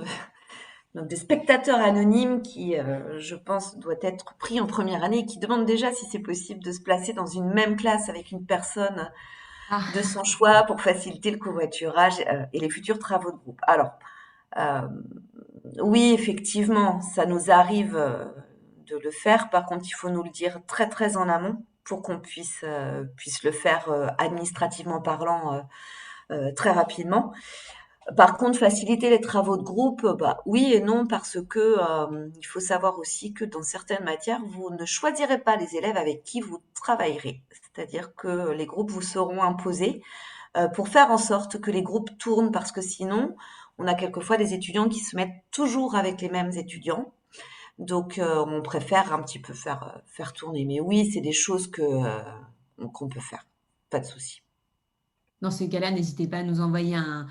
donc des spectateurs anonymes qui, je pense, doit être pris en première année et qui demandent déjà si c'est possible de se placer dans une même classe avec une personne de Ah, son choix pour faciliter le covoiturage et les futurs travaux de groupe. Alors, euh, oui, effectivement, ça nous arrive de le faire. Par contre, il faut nous le dire très très en amont pour qu'on puisse le faire administrativement parlant très rapidement. Par contre, faciliter les travaux de groupe, bah, oui et non, parce que il faut savoir aussi que dans certaines matières, vous ne choisirez pas les élèves avec qui vous travaillerez. C'est-à-dire que les groupes vous seront imposés pour faire en sorte que les groupes tournent, parce que sinon, on a quelquefois des étudiants qui se mettent toujours avec les mêmes étudiants. Donc, on préfère un petit peu faire tourner. Mais oui, c'est des choses qu'on peut faire. Pas de souci. dans ces cas-là, n'hésitez pas à nous envoyer un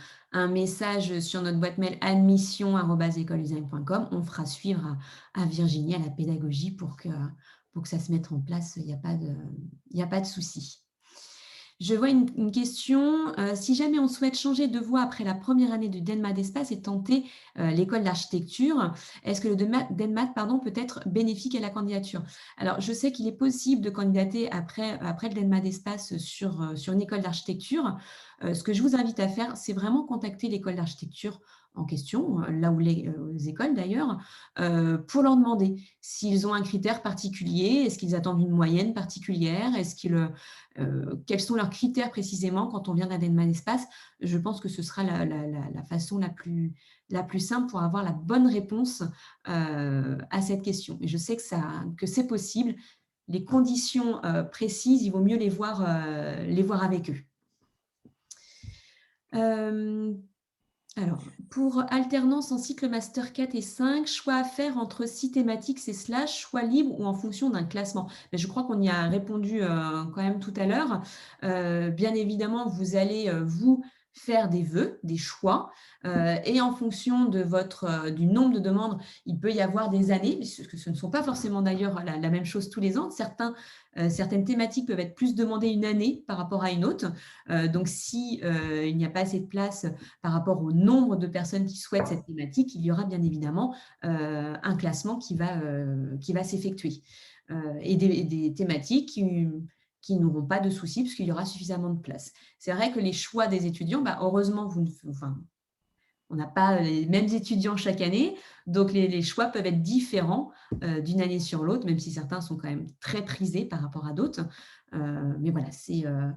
message sur notre boîte mail admission@écoledesign.com. On fera suivre à Virginie, à la pédagogie, pour que ça se mette en place. Il y a pas de souci. Je vois une question. Si jamais on souhaite changer de voie après la première année de DENMAT d'espace et tenter l'école d'architecture, est-ce que le DENMAT pardon, peut être bénéfique à la candidature? Alors, je sais qu'il est possible de candidater après le DENMAT d'espace sur une école d'architecture. Ce que je vous invite à faire, c'est vraiment contacter l'école d'architecture en question, là où les écoles d'ailleurs, pour leur demander s'ils ont un critère particulier, est-ce qu'ils attendent une moyenne particulière, quels sont leurs critères précisément quand on vient d'un DENMAT d'espace. Je pense que ce sera la façon la plus simple pour avoir la bonne réponse à cette question. Et je sais que c'est possible. Les conditions précises, il vaut mieux les voir avec eux. Alors, pour alternance en cycle master 4 et 5, choix à faire entre 6 thématiques, c'est slash, choix libre ou en fonction d'un classement. Mais je crois qu'on y a répondu quand même tout à l'heure. Bien évidemment, vous allez, vous, faire des vœux, des choix, et en fonction du nombre de demandes, il peut y avoir des années, puisque ce ne sont pas forcément d'ailleurs la même chose tous les ans. Certaines thématiques peuvent être plus demandées une année par rapport à une autre. Donc, si il n'y a pas assez de place par rapport au nombre de personnes qui souhaitent cette thématique, il y aura bien évidemment un classement qui va s'effectuer. Et des thématiques qui n'auront pas de soucis puisqu'il y aura suffisamment de place. C'est vrai que les choix des étudiants, bah, heureusement, on n'a pas les mêmes étudiants chaque année, donc les choix peuvent être différents d'une année sur l'autre, même si certains sont quand même très prisés par rapport à d'autres. Mais voilà, ce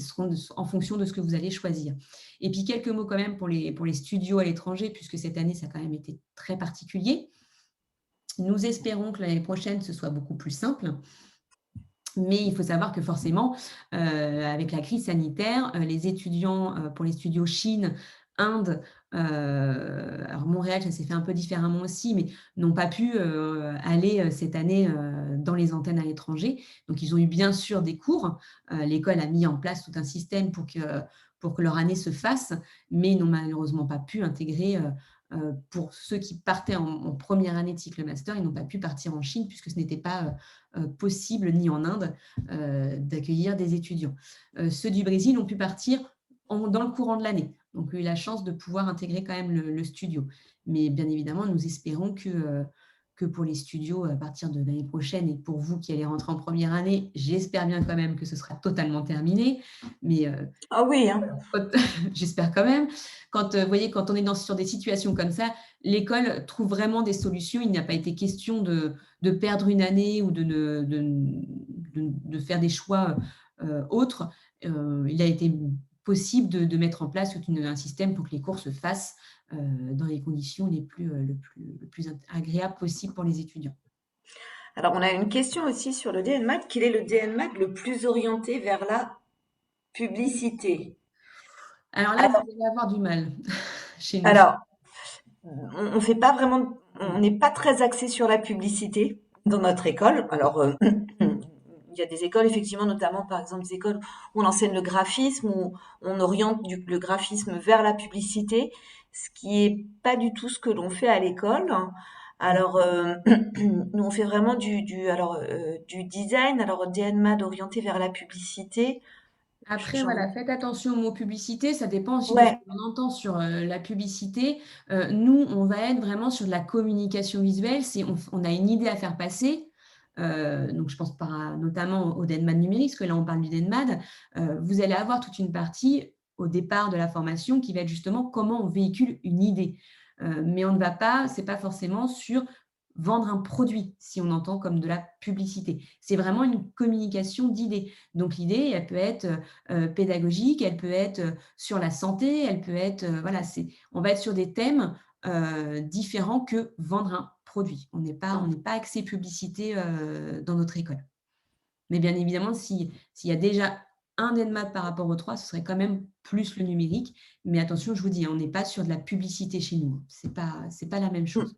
seront en fonction de ce que vous allez choisir. Et puis quelques mots quand même pour les studios à l'étranger, puisque cette année, ça a quand même été très particulier. Nous espérons que l'année prochaine, ce soit beaucoup plus simple. Mais il faut savoir que forcément, avec la crise sanitaire, les étudiants, pour les studios Chine, Inde, alors Montréal, ça s'est fait un peu différemment aussi, mais n'ont pas pu aller cette année dans les antennes à l'étranger. Donc, ils ont eu bien sûr des cours. L'école a mis en place tout un système pour que leur année se fasse, mais ils n'ont malheureusement pas pu intégrer. Pour ceux qui partaient en première année de cycle master, ils n'ont pas pu partir en Chine puisque ce n'était pas possible ni en Inde d'accueillir des étudiants. Ceux du Brésil ont pu partir dans le courant de l'année. Donc, eu la chance de pouvoir intégrer quand même le studio. Mais bien évidemment, nous espérons que pour les studios, à partir de l'année prochaine et pour vous qui allez rentrer en première année, j'espère bien quand même que ce sera totalement terminé. Mais Ah oui, hein. j'espère quand même. Quand, vous voyez, quand on est sur des situations comme ça, l'école trouve vraiment des solutions. Il n'a pas été question de perdre une année ou de faire des choix autres. Il a été possible de mettre en place un système pour que les cours se fassent dans les conditions le plus agréables possible pour les étudiants. Alors, on a une question aussi sur le DNMAT. Quel est le DNMAT le plus orienté vers la publicité? Alors là, vous Alors, allez avoir du mal chez nous. alors, on fait pas vraiment, on n'est pas très axé sur la publicité dans notre école. Alors, il y a des écoles, effectivement, notamment par exemple des écoles où on enseigne le graphisme, où on oriente le graphisme vers la publicité, ce qui est pas du tout ce que l'on fait à l'école. Alors, nous on fait vraiment du design. Alors, DNMAD orienté vers la publicité. Après, J'en... voilà, faites attention au mot publicité, ça dépend aussi de ce Ouais, qu'on entend sur la publicité. Nous, on va être vraiment sur de la communication visuelle. On a une idée à faire passer. Donc, je pense notamment au DENMAD numérique, parce que là, on parle du DENMAD. Vous allez avoir toute une partie au départ de la formation qui va être justement comment on véhicule une idée. Mais on ne va pas, c'est pas forcément sur vendre un produit, si on entend comme de la publicité. C'est vraiment une communication d'idées. Donc, l'idée, elle peut être pédagogique, elle peut être sur la santé, elle peut être, voilà, on va être sur des thèmes différents que vendre un produit. On n'est pas axé publicité dans notre école. Mais bien évidemment, s'il y a déjà un ENMAD par rapport aux 3, ce serait quand même plus le numérique. Mais attention, je vous dis, hein, on n'est pas sur de la publicité chez nous, hein. C'est pas la même chose.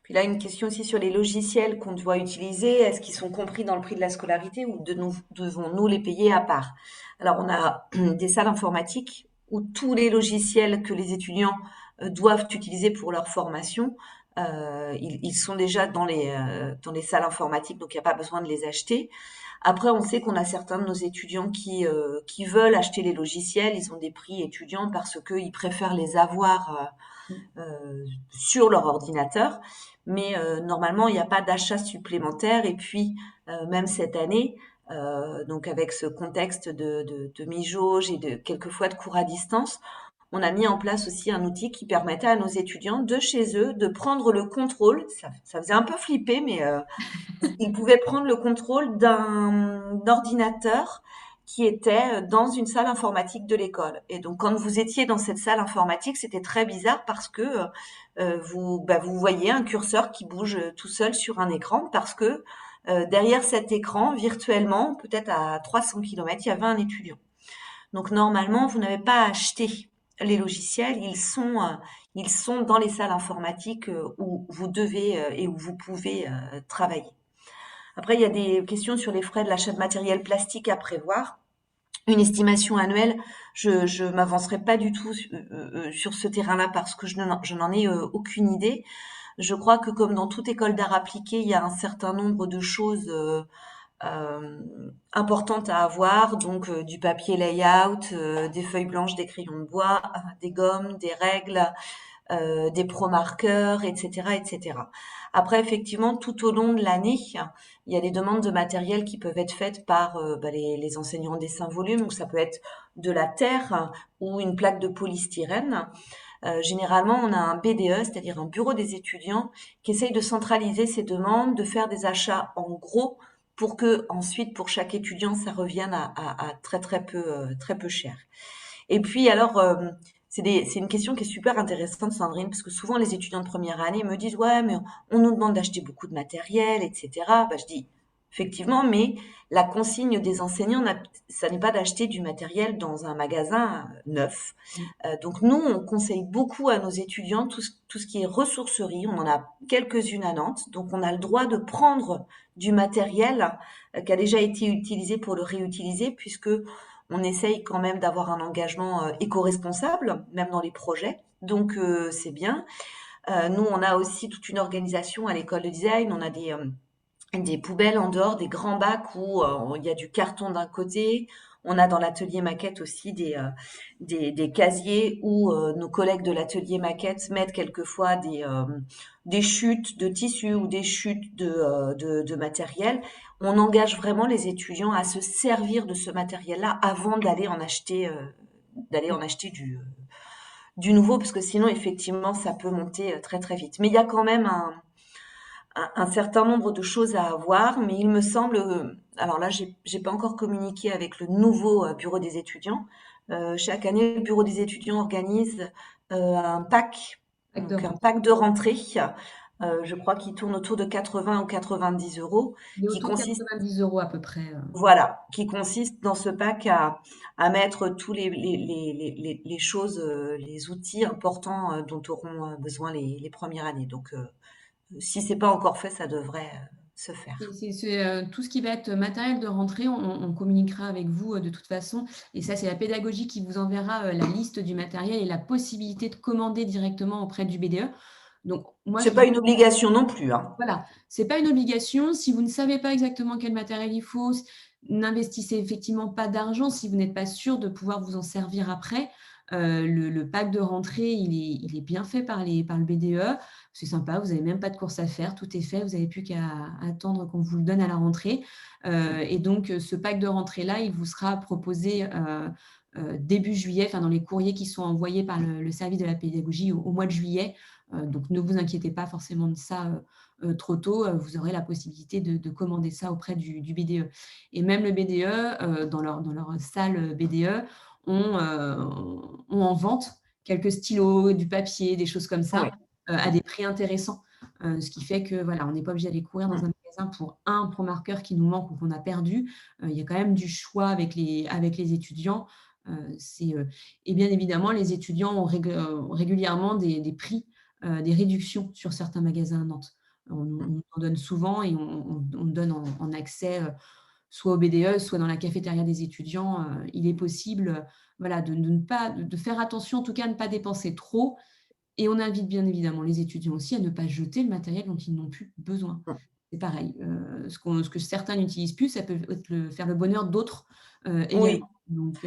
puis là, une question aussi sur les logiciels qu'on doit utiliser. Est-ce qu'ils sont compris dans le prix de la scolarité ou devons-nous les payer à part? Alors, on a des salles informatiques où tous les logiciels que les étudiants doivent utiliser pour leur formation, ils sont déjà dans les salles informatiques, donc il n'y a pas besoin de les acheter. Après, on sait qu'on a certains de nos étudiants qui veulent acheter les logiciels. Ils ont des prix étudiants parce qu'ils préfèrent les avoir sur leur ordinateur. Mais normalement, il n'y a pas d'achat supplémentaire. Et puis, même cette année, donc avec ce contexte de mi-jauge et de quelquefois de cours à distance, on a mis en place aussi un outil qui permettait à nos étudiants de chez eux de prendre le contrôle. Ça faisait un peu flipper, mais ils pouvaient prendre le contrôle d'un ordinateur qui était dans une salle informatique de l'école. Et donc, quand vous étiez dans cette salle informatique, c'était très bizarre parce que vous voyez un curseur qui bouge tout seul sur un écran parce que derrière cet écran, virtuellement, peut-être à 300 km, il y avait un étudiant. Donc, normalement, vous n'avez pas à acheter les logiciels, ils sont dans les salles informatiques où vous devez et où vous pouvez travailler. Après, il y a des questions sur les frais de l'achat de matériel plastique à prévoir. Une estimation annuelle, je m'avancerai pas du tout sur ce terrain-là parce que je n'en ai aucune idée. Je crois que comme dans toute école d'art appliqué, il y a un certain nombre de choses importantes à avoir, donc du papier layout, des feuilles blanches, des crayons de bois, des gommes, des règles, des pro-marqueurs, etc., etc. Après, effectivement, tout au long de l'année, il y a des demandes de matériel qui peuvent être faites par les enseignants en dessin volume, ou ça peut être de la terre ou une plaque de polystyrène. Généralement, on a un BDE, c'est-à-dire un bureau des étudiants, qui essaye de centraliser ces demandes, de faire des achats en gros pour que ensuite, pour chaque étudiant, ça revienne à très peu cher. Et puis alors, c'est une question qui est super intéressante, Sandrine, parce que souvent les étudiants de première année me disent, ouais, mais on nous demande d'acheter beaucoup de matériel, etc. Bah, je dis, effectivement, mais la consigne des enseignants, ça n'est pas d'acheter du matériel dans un magasin neuf. Donc nous, on conseille beaucoup à nos étudiants tout ce qui est ressourcerie. On en a quelques-unes à Nantes, donc on a le droit de prendre du matériel qui a déjà été utilisé pour le réutiliser, puisque on essaye quand même d'avoir un engagement éco-responsable, même dans les projets. Donc c'est bien. Nous, on a aussi toute une organisation à l'école de design. On a des poubelles en dehors des grands bacs où il y a du carton d'un côté, On a dans l'atelier maquette aussi des casiers où nos collègues de l'atelier maquette mettent quelquefois des chutes de tissus ou des chutes de matériel. On engage vraiment les étudiants à se servir de ce matériel-là avant d'aller en acheter du nouveau, parce que sinon, effectivement, ça peut monter très très vite. Mais il y a quand même un certain nombre de choses à avoir, mais il me semble, alors là, j'ai pas encore communiqué avec le nouveau bureau des étudiants. Chaque année, le bureau des étudiants organise un pack, Pack de donc un rentrée. pack de rentrée. Je crois qu'il tourne autour de 80 ou 90 euros, Il est qui autour de consiste 90 € à peu près. voilà, qui consiste dans ce pack à mettre tous les choses, les outils importants dont auront besoin les premières années. Donc, si c'est pas encore fait, ça devrait se faire. Tout ce qui va être matériel de rentrée, on communiquera avec vous, de toute façon et ça, c'est la pédagogie qui vous enverra, la liste du matériel et la possibilité de commander directement auprès du BDE. Donc moi, C'est je pas une obligation non plus, hein. voilà, c'est pas une obligation. Si vous ne savez pas exactement quel matériel il faut, n'investissez effectivement pas d'argent si vous n'êtes pas sûr de pouvoir vous en servir après. Le pack de rentrée, il est bien fait par le BDE. C'est sympa, vous avez même pas de course à faire, tout est fait, vous avez plus qu'à attendre qu'on vous le donne à la rentrée. Et donc ce pack de rentrée-là, il vous sera proposé, début juillet, enfin dans les courriers qui sont envoyés par le service de la pédagogie au mois de juillet. Donc ne vous inquiétez pas forcément de ça, trop tôt, vous aurez la possibilité de commander ça auprès du BDE. Et même le BDE, dans leur salle BDE, ont en vente quelques stylos, du papier, des choses comme Oui. ça, à des prix intéressants. Ce qui fait que voilà, on n'est pas obligé d'aller courir dans un magasin pour un pro-marqueur qui nous manque ou qu'on a perdu. Il y a quand même du choix avec les étudiants. Et bien évidemment, les étudiants ont régulièrement des prix, des réductions sur certains magasins à Nantes. On en donne souvent et on donne en accès soit au BDE, soit dans la cafétéria des étudiants. Il est possible voilà, de faire attention, en tout cas à ne pas dépenser trop. Et on invite bien évidemment les étudiants aussi à ne pas jeter le matériel dont ils n'ont plus besoin. C'est pareil. Ce que certains n'utilisent plus, ça peut faire le bonheur d'autres Oui, également. Donc,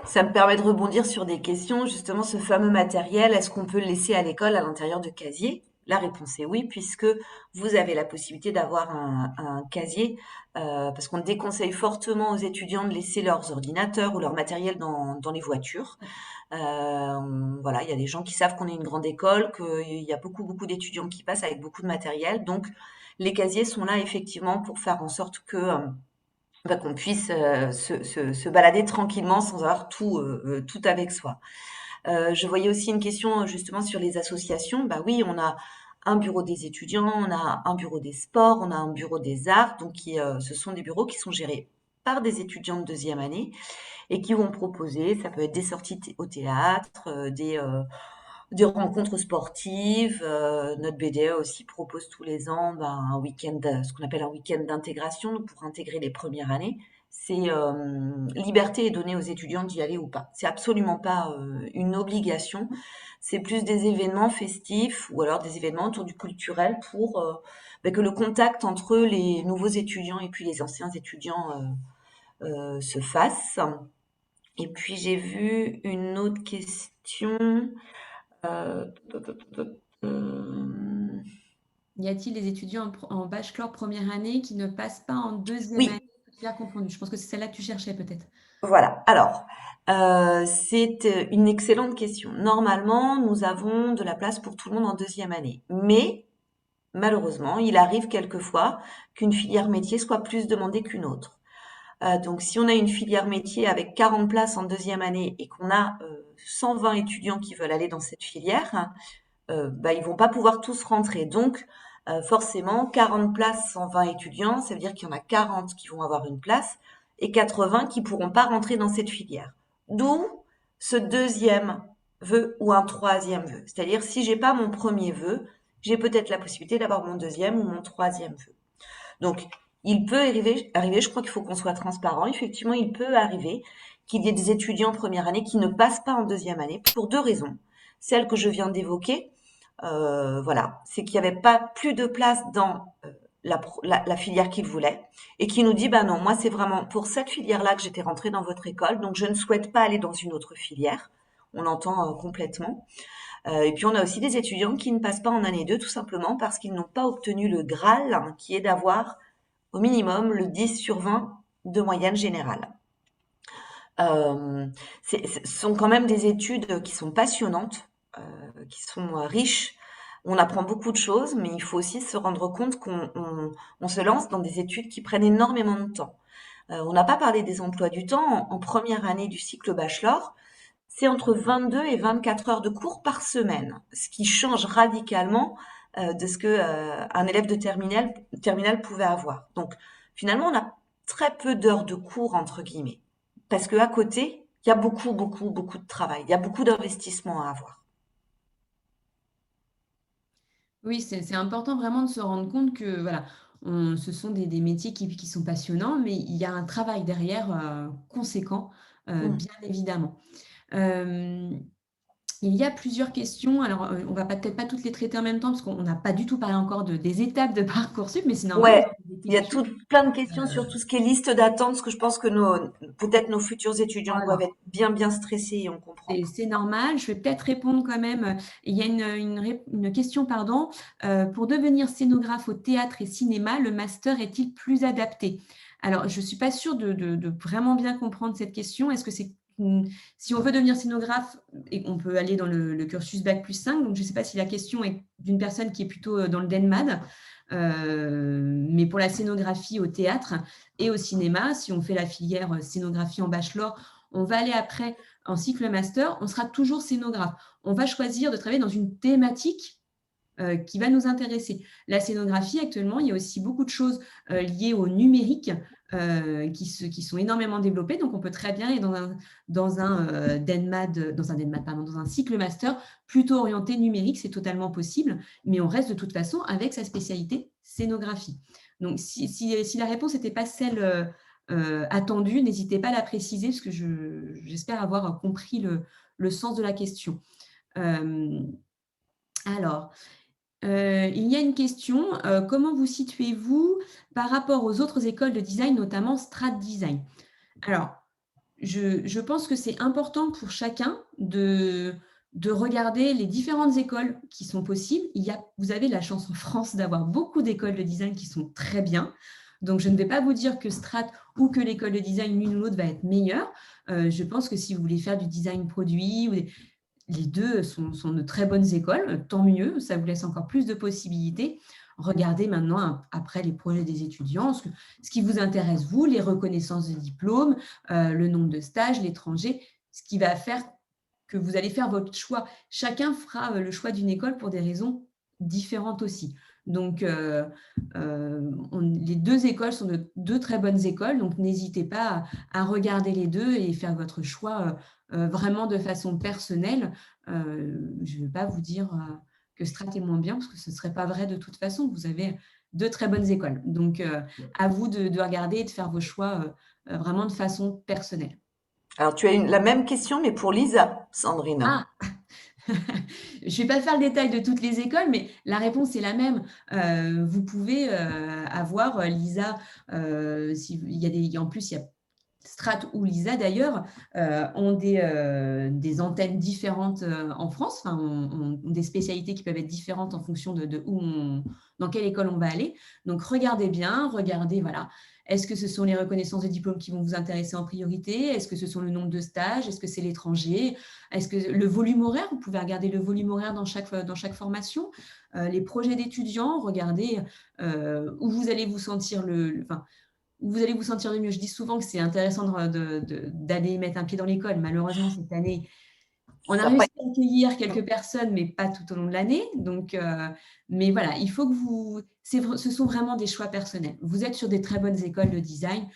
ça me permet de rebondir sur des questions. Justement, ce fameux matériel, est-ce qu'on peut le laisser à l'école à l'intérieur de casier? La réponse est oui, puisque vous avez la possibilité d'avoir un casier, parce qu'on déconseille fortement aux étudiants de laisser leurs ordinateurs ou leur matériel dans les voitures. Voilà, il y a des gens qui savent qu'on est une grande école, qu'il y a beaucoup, beaucoup d'étudiants qui passent avec beaucoup de matériel. Donc, les casiers sont là effectivement pour faire en sorte que qu'on puisse se balader tranquillement sans avoir tout avec soi. Je voyais aussi une question justement sur les associations. Bah oui, on a un bureau des étudiants, on a un bureau des sports, on a un bureau des arts. Donc, ce sont des bureaux qui sont gérés par des étudiants de deuxième année et qui vont proposer, ça peut être des sorties au théâtre, des rencontres sportives. Notre BDE aussi propose tous les ans un week-end, ce qu'on appelle un week-end d'intégration pour intégrer les premières années. C'est liberté est donnée aux étudiants d'y aller ou pas. C'est absolument pas une obligation. C'est plus des événements festifs ou alors des événements autour du culturel pour que le contact entre les nouveaux étudiants et puis les anciens étudiants se fasse. Et puis j'ai vu une autre question. Euh, y a-t-il des étudiants en bachelor première année qui ne passent pas en deuxième année, oui, toutes filières confondues? Je pense que c'est celle-là que tu cherchais peut-être. voilà. Alors, c'est une excellente question. Normalement, nous avons de la place pour tout le monde en deuxième année. Mais, malheureusement, il arrive quelquefois qu'une filière métier soit plus demandée qu'une autre. Donc, si on a une filière métier avec 40 places en deuxième année et qu'on a 120 étudiants qui veulent aller dans cette filière, ils vont pas pouvoir tous rentrer. Donc, forcément, 40 places, 120 étudiants, ça veut dire qu'il y en a 40 qui vont avoir une place et 80 qui pourront pas rentrer dans cette filière. D'où ce deuxième vœu ou un troisième vœu. C'est-à-dire, si j'ai pas mon premier vœu, j'ai peut-être la possibilité d'avoir mon deuxième ou mon troisième vœu. Donc, il peut arriver, je crois qu'il faut qu'on soit transparent. Effectivement, il peut arriver qu'il y ait des étudiants en première année qui ne passent pas en deuxième année pour deux raisons. Celle que je viens d'évoquer, voilà, c'est qu'il n'y avait pas plus de place dans la filière qu'il voulait et qui nous dit, bah non, moi c'est vraiment pour cette filière-là que j'étais rentrée dans votre école, donc je ne souhaite pas aller dans une autre filière. On l'entend complètement. Et puis on a aussi des étudiants qui ne passent pas en année 2 tout simplement parce qu'ils n'ont pas obtenu le Graal, hein, qui est d'avoir au minimum le 10 sur 20 de moyenne générale. Ce sont quand même des études qui sont passionnantes, qui sont riches. On apprend beaucoup de choses, mais il faut aussi se rendre compte qu'on se lance dans des études qui prennent énormément de temps. On n'a pas parlé des emplois du temps. En première année du cycle bachelor, c'est entre 22 et 24 heures de cours par semaine, ce qui change radicalement de ce que un élève de terminale pouvait avoir. Donc finalement, on a très peu d'heures de cours entre guillemets, parce que à côté, il y a beaucoup, beaucoup, beaucoup de travail, il y a beaucoup d'investissements à avoir. Oui, c'est important vraiment de se rendre compte que voilà, ce sont des métiers qui sont passionnants, mais il y a un travail derrière conséquent, Mm. bien évidemment. Euh, Il y a plusieurs questions. Alors, on va peut-être pas toutes les traiter en même temps parce qu'on n'a pas du tout parlé encore des étapes de Parcoursup, mais c'est normal, vous Ouais, avez des il y a questions. tout, plein de questions sur tout ce qui est liste d'attente, parce que je pense que peut-être nos futurs étudiants doivent Voilà. être bien, bien stressés et on comprend. C'est normal. Je vais peut-être répondre quand même. Il y a une question, pardon. Pour devenir scénographe au théâtre et cinéma, le master est-il plus adapté? Alors, je ne suis pas sûre de vraiment bien comprendre cette question. Est-ce que c'est si on veut devenir scénographe, et on peut aller dans le cursus Bac+5, donc je ne sais pas si la question est d'une personne qui est plutôt dans le DENMAD, mais pour la scénographie au théâtre et au cinéma, si on fait la filière scénographie en bachelor, on va aller après en cycle master, on sera toujours scénographe. On va choisir de travailler dans une thématique qui va nous intéresser. La scénographie, actuellement, il y a aussi beaucoup de choses liées au numérique qui sont énormément développées. Donc, on peut très bien aller dans un DENMAD, pardon, dans un cycle master plutôt orienté numérique, c'est totalement possible, mais on reste de toute façon avec sa spécialité scénographie. Donc, si la réponse n'était pas celle attendue, n'hésitez pas à la préciser parce que j'espère avoir compris le sens de la question. Euh, alors, il y a une question, comment vous situez-vous par rapport aux autres écoles de design, notamment Strat Design? Alors, je pense que c'est important pour chacun de regarder les différentes écoles qui sont possibles. Vous avez la chance en France d'avoir beaucoup d'écoles de design qui sont très bien. Donc, je ne vais pas vous dire que Strat ou que l'école de design, l'une ou l'autre, va être meilleure. Je pense que si vous voulez faire du design produit, les deux sont de très bonnes écoles, tant mieux, ça vous laisse encore plus de possibilités. Regardez maintenant, après les projets des étudiants, ce qui vous intéresse, vous, les reconnaissances de diplômes, le nombre de stages, l'étranger, ce qui va faire que vous allez faire votre choix. Chacun fera le choix d'une école pour des raisons différentes aussi. Donc, les deux écoles sont de deux très bonnes écoles, donc n'hésitez pas à regarder les deux et faire votre choix vraiment de façon personnelle. Je ne vais pas vous dire que Strat est moins bien, parce que ce ne serait pas vrai de toute façon. Vous avez deux très bonnes écoles. Donc, à vous de regarder et de faire vos choix vraiment de façon personnelle. Alors, tu as la même question, mais pour Lisa, Sandrine. Ah, je ne vais pas faire le détail de toutes les écoles, mais la réponse est la même. Vous pouvez avoir Lisa, en plus, il y a Strat ou Lisa d'ailleurs, ont des antennes différentes en France, enfin, ont des spécialités qui peuvent être différentes en fonction de dans quelle école on va aller. Donc, regardez bien, regardez, voilà. Est-ce que ce sont les reconnaissances de diplômes qui vont vous intéresser en priorité? Est-ce que ce sont le nombre de stages? Est-ce que c'est l'étranger? Est-ce que le volume horaire? Vous pouvez regarder le volume horaire dans chaque formation. Les projets d'étudiants, regardez où vous allez vous sentir enfin, où vous allez vous sentir le mieux. Je dis souvent que c'est intéressant d'aller mettre un pied dans l'école. Malheureusement, cette année, on a Ça a pas réussi à accueillir quelques personnes, mais pas tout au long de l'année. Donc, mais voilà, il faut que ce sont vraiment des choix personnels. Vous êtes sur des très bonnes écoles de design.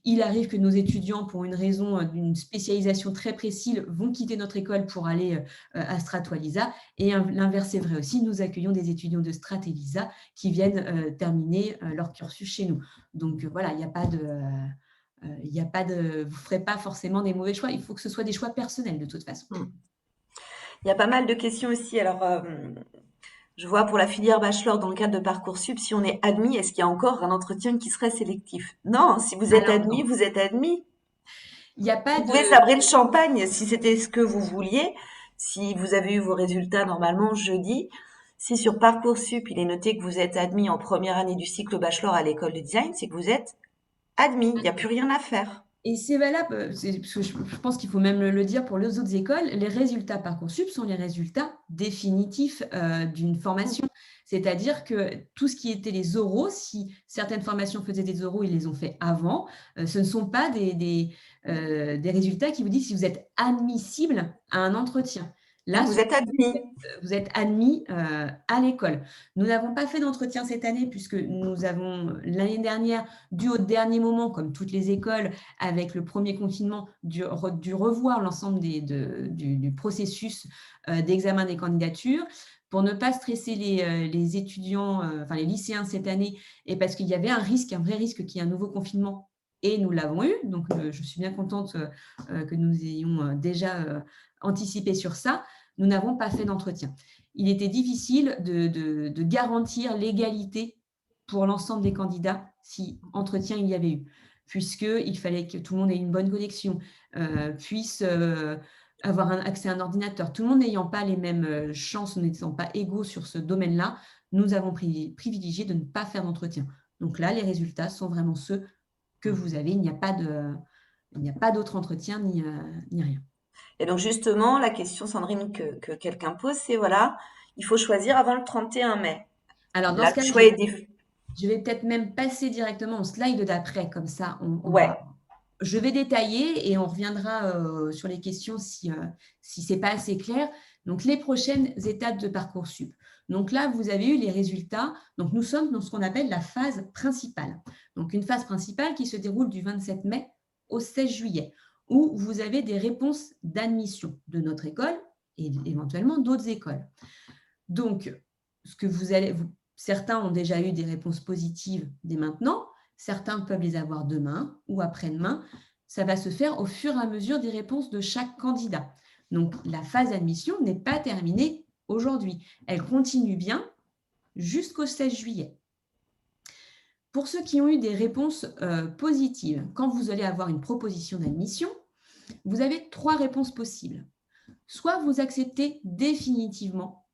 Il arrive que nos étudiants, pour une raison d'une spécialisation très précise, vont quitter notre école pour aller à Strat ou à Lisa. Et l'inverse est vrai aussi. Nous accueillons des étudiants de Strat et Lisa qui viennent terminer leur cursus chez nous. Donc, voilà, il n'y a pas vous ne ferez pas forcément des mauvais choix. Il faut que ce soit des choix personnels de toute façon. Il y a pas mal de questions aussi. Alors, Je vois pour la filière bachelor dans le cadre de Parcoursup, si on est admis, est-ce qu'il y a encore un entretien qui serait sélectif? Non, si vous êtes Alors admis, non, vous êtes admis. il n'y a pas Vous pouvez de... sabrer le champagne si c'était ce que vous vouliez. Si vous avez eu vos résultats normalement jeudi, si sur Parcoursup il est noté que vous êtes admis en première année du cycle bachelor à l'école de design, c'est que vous êtes admis. Il n'y a plus rien à faire. Et c'est valable, parce que je pense qu'il faut même le dire pour les autres écoles, les résultats Parcoursup sont les résultats définitifs d'une formation. C'est-à-dire que tout ce qui était les oraux, si certaines formations faisaient des oraux, ils les ont fait avant, ce ne sont pas des résultats qui vous disent si vous êtes admissible à un entretien. Non, Là, vous êtes admis. vous êtes admis à l'école. Nous n'avons pas fait d'entretien cette année puisque nous avons, l'année dernière, dû au dernier moment, comme toutes les écoles, avec le premier confinement, dû revoir l'ensemble du processus d'examen des candidatures pour ne pas stresser les étudiants, enfin les lycéens cette année, et parce qu'il y avait un risque, un vrai risque qu'il y ait un nouveau confinement. Et nous l'avons eu, donc je suis bien contente que nous ayons déjà anticipé sur ça. Nous n'avons pas fait d'entretien. Il était difficile de garantir l'égalité pour l'ensemble des candidats si entretien il y avait eu, puisqu'il fallait que tout le monde ait une bonne connexion, puisse avoir accès à un ordinateur. Tout le monde n'ayant pas les mêmes chances, n'étant pas égaux sur ce domaine-là, nous avons privilégié de ne pas faire d'entretien. Donc là, les résultats sont vraiment ceux que vous avez. Il n'y a pas d'autre entretien ni rien. Et donc justement, la question, Sandrine, que quelqu'un pose, c'est voilà, il faut choisir avant le 31 mai. Alors, dans Là, ce le cas-là, choix est des... je vais peut-être même passer directement au slide d'après, comme ça, Ouais. je vais détailler et on reviendra sur les questions si ce n'est pas assez clair. Donc, les prochaines étapes de Parcoursup. Donc là, vous avez eu les résultats. Donc, nous sommes dans ce qu'on appelle la phase principale. Donc, une phase principale qui se déroule du 27 mai au 16 juillet, où vous avez des réponses d'admission de notre école et éventuellement d'autres écoles. Donc, ce que certains ont déjà eu des réponses positives dès maintenant, certains peuvent les avoir demain ou après-demain. Ça va se faire au fur et à mesure des réponses de chaque candidat. Donc, la phase d'admission n'est pas terminée aujourd'hui. Elle continue bien jusqu'au 16 juillet. Pour ceux qui ont eu des réponses positives, quand vous allez avoir une proposition d'admission, vous avez 3 réponses possibles. Soit vous acceptez définitivement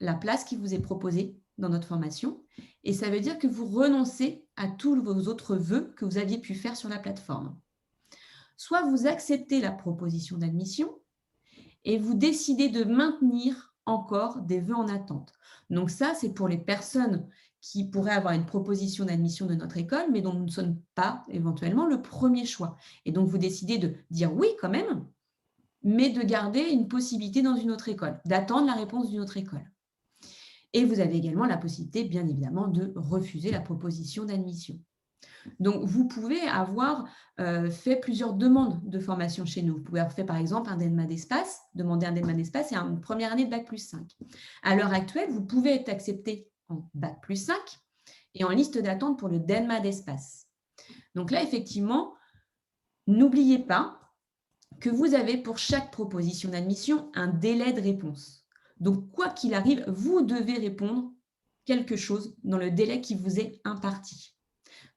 la place qui vous est proposée dans notre formation, et ça veut dire que vous renoncez à tous vos autres vœux que vous aviez pu faire sur la plateforme. Soit vous acceptez la proposition d'admission et vous décidez de maintenir encore des vœux en attente. Donc ça, c'est pour les personnes qui pourraient avoir une proposition d'admission de notre école, mais dont nous ne sommes pas éventuellement le premier choix. Et donc, vous décidez de dire oui quand même, mais de garder une possibilité dans une autre école, d'attendre la réponse d'une autre école. Et vous avez également la possibilité, bien évidemment, de refuser la proposition d'admission. Donc, vous pouvez avoir fait plusieurs demandes de formation chez nous. Vous pouvez avoir fait, par exemple, un DELMA d'espace, demander un DELMA d'espace et une première année de Bac+5. À l'heure actuelle, vous pouvez être accepté en Bac+5 et en liste d'attente pour le DELMA d'espace. Donc là, effectivement, n'oubliez pas que vous avez pour chaque proposition d'admission un délai de réponse. Donc, quoi qu'il arrive, vous devez répondre quelque chose dans le délai qui vous est imparti.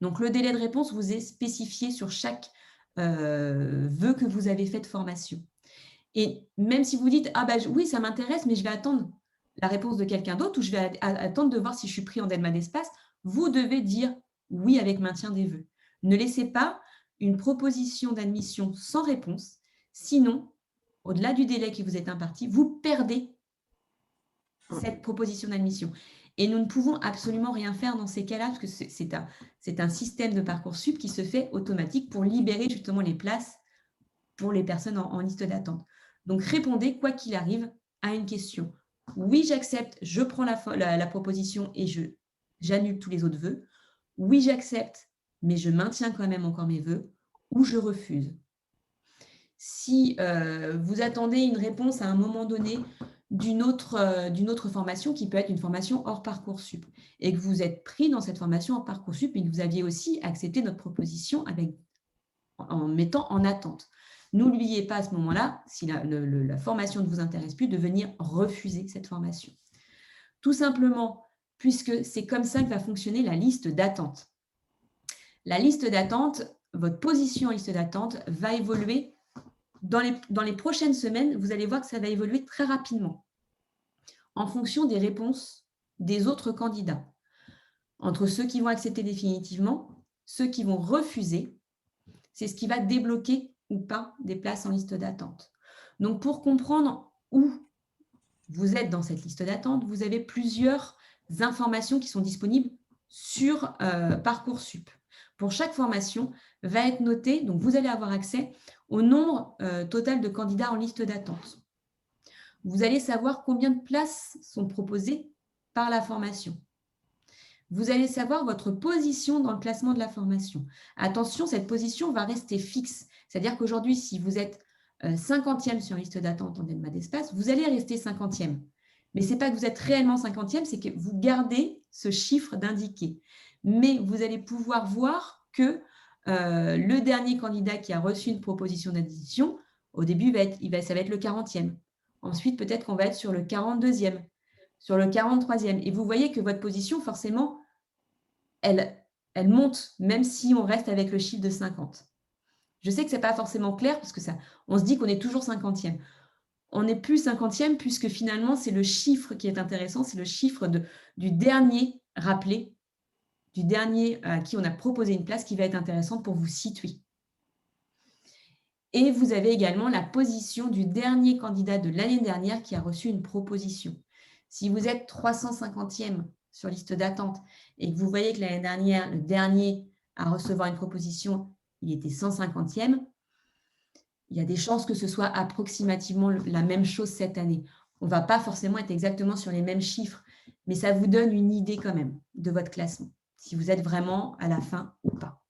Donc, le délai de réponse vous est spécifié sur chaque vœu que vous avez fait de formation. Et même si vous dites « Ah bah oui, ça m'intéresse, mais je vais attendre la réponse de quelqu'un d'autre ou je vais attendre de voir si je suis pris en DELMA d'espace », vous devez dire « Oui » avec maintien des vœux. Ne laissez pas une proposition d'admission sans réponse. Sinon, au-delà du délai qui vous est imparti, vous perdez cette proposition d'admission. Et nous ne pouvons absolument rien faire dans ces cas-là, parce que c'est un système de Parcoursup qui se fait automatique pour libérer justement les places pour les personnes en liste d'attente. Donc, répondez, quoi qu'il arrive, à une question. Oui, j'accepte, je prends la proposition et j'annule tous les autres vœux. Oui, j'accepte, mais je maintiens quand même encore mes vœux, ou je refuse. Si vous attendez une réponse à un moment donné d'une autre formation qui peut être une formation hors Parcoursup et que vous êtes pris dans cette formation hors Parcoursup et que vous aviez aussi accepté notre proposition en mettant en attente. N'oubliez pas à ce moment-là, si la formation ne vous intéresse plus, de venir refuser cette formation. Tout simplement, puisque c'est comme ça que va fonctionner la liste d'attente. La liste d'attente, votre position en liste d'attente va évoluer dans les prochaines semaines. Vous allez voir que ça va évoluer très rapidement en fonction des réponses des autres candidats. Entre ceux qui vont accepter définitivement, ceux qui vont refuser, c'est ce qui va débloquer ou pas des places en liste d'attente. Donc, pour comprendre où vous êtes dans cette liste d'attente, vous avez plusieurs informations qui sont disponibles sur Parcoursup. Pour chaque formation, va être noté, donc vous allez avoir accès au nombre total de candidats en liste d'attente. Vous allez savoir combien de places sont proposées par la formation. Vous allez savoir votre position dans le classement de la formation. Attention, cette position va rester fixe. C'est-à-dire qu'aujourd'hui, si vous êtes 50e sur la liste d'attente en DENMAT d'espace, vous allez rester 50e. Mais ce n'est pas que vous êtes réellement 50e, c'est que vous gardez ce chiffre d'indiqué. Mais vous allez pouvoir voir que le dernier candidat qui a reçu une proposition d'admission, au début, ça va être le 40e. Ensuite, peut-être qu'on va être sur le 42e, sur le 43e. Et vous voyez que votre position, forcément, elle monte, même si on reste avec le chiffre de 50. Je sais que ce n'est pas forcément clair, parce que on se dit qu'on est toujours 50e. On n'est plus 50e, puisque finalement, c'est le chiffre qui est intéressant, c'est le chiffre du dernier rappelé, du dernier à qui on a proposé une place, qui va être intéressant pour vous situer. Et vous avez également la position du dernier candidat de l'année dernière qui a reçu une proposition. Si vous êtes 350e sur liste d'attente et que vous voyez que l'année dernière, le dernier à recevoir une proposition, il était 150e, il y a des chances que ce soit approximativement la même chose cette année. On ne va pas forcément être exactement sur les mêmes chiffres, mais ça vous donne une idée quand même de votre classement, si vous êtes vraiment à la fin ou pas.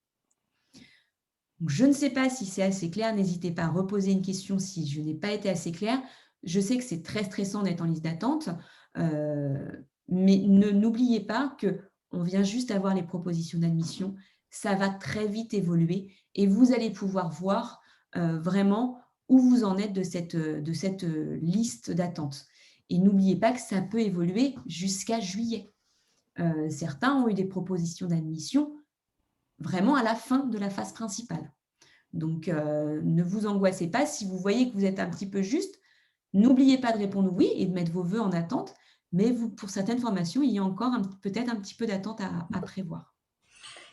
Donc, je ne sais pas si c'est assez clair, n'hésitez pas à reposer une question si je n'ai pas été assez claire. Je sais que c'est très stressant d'être en liste d'attente, mais n'oubliez pas qu'on vient juste d'avoir les propositions d'admission, ça va très vite évoluer et vous allez pouvoir voir vraiment où vous en êtes de cette liste d'attente. Et n'oubliez pas que ça peut évoluer jusqu'à juillet. Certains ont eu des propositions d'admission vraiment à la fin de la phase principale. Donc, ne vous angoissez pas. Si vous voyez que vous êtes un petit peu juste, n'oubliez pas de répondre oui et de mettre vos vœux en attente. Mais pour certaines formations, il y a encore peut-être un petit peu d'attente à prévoir.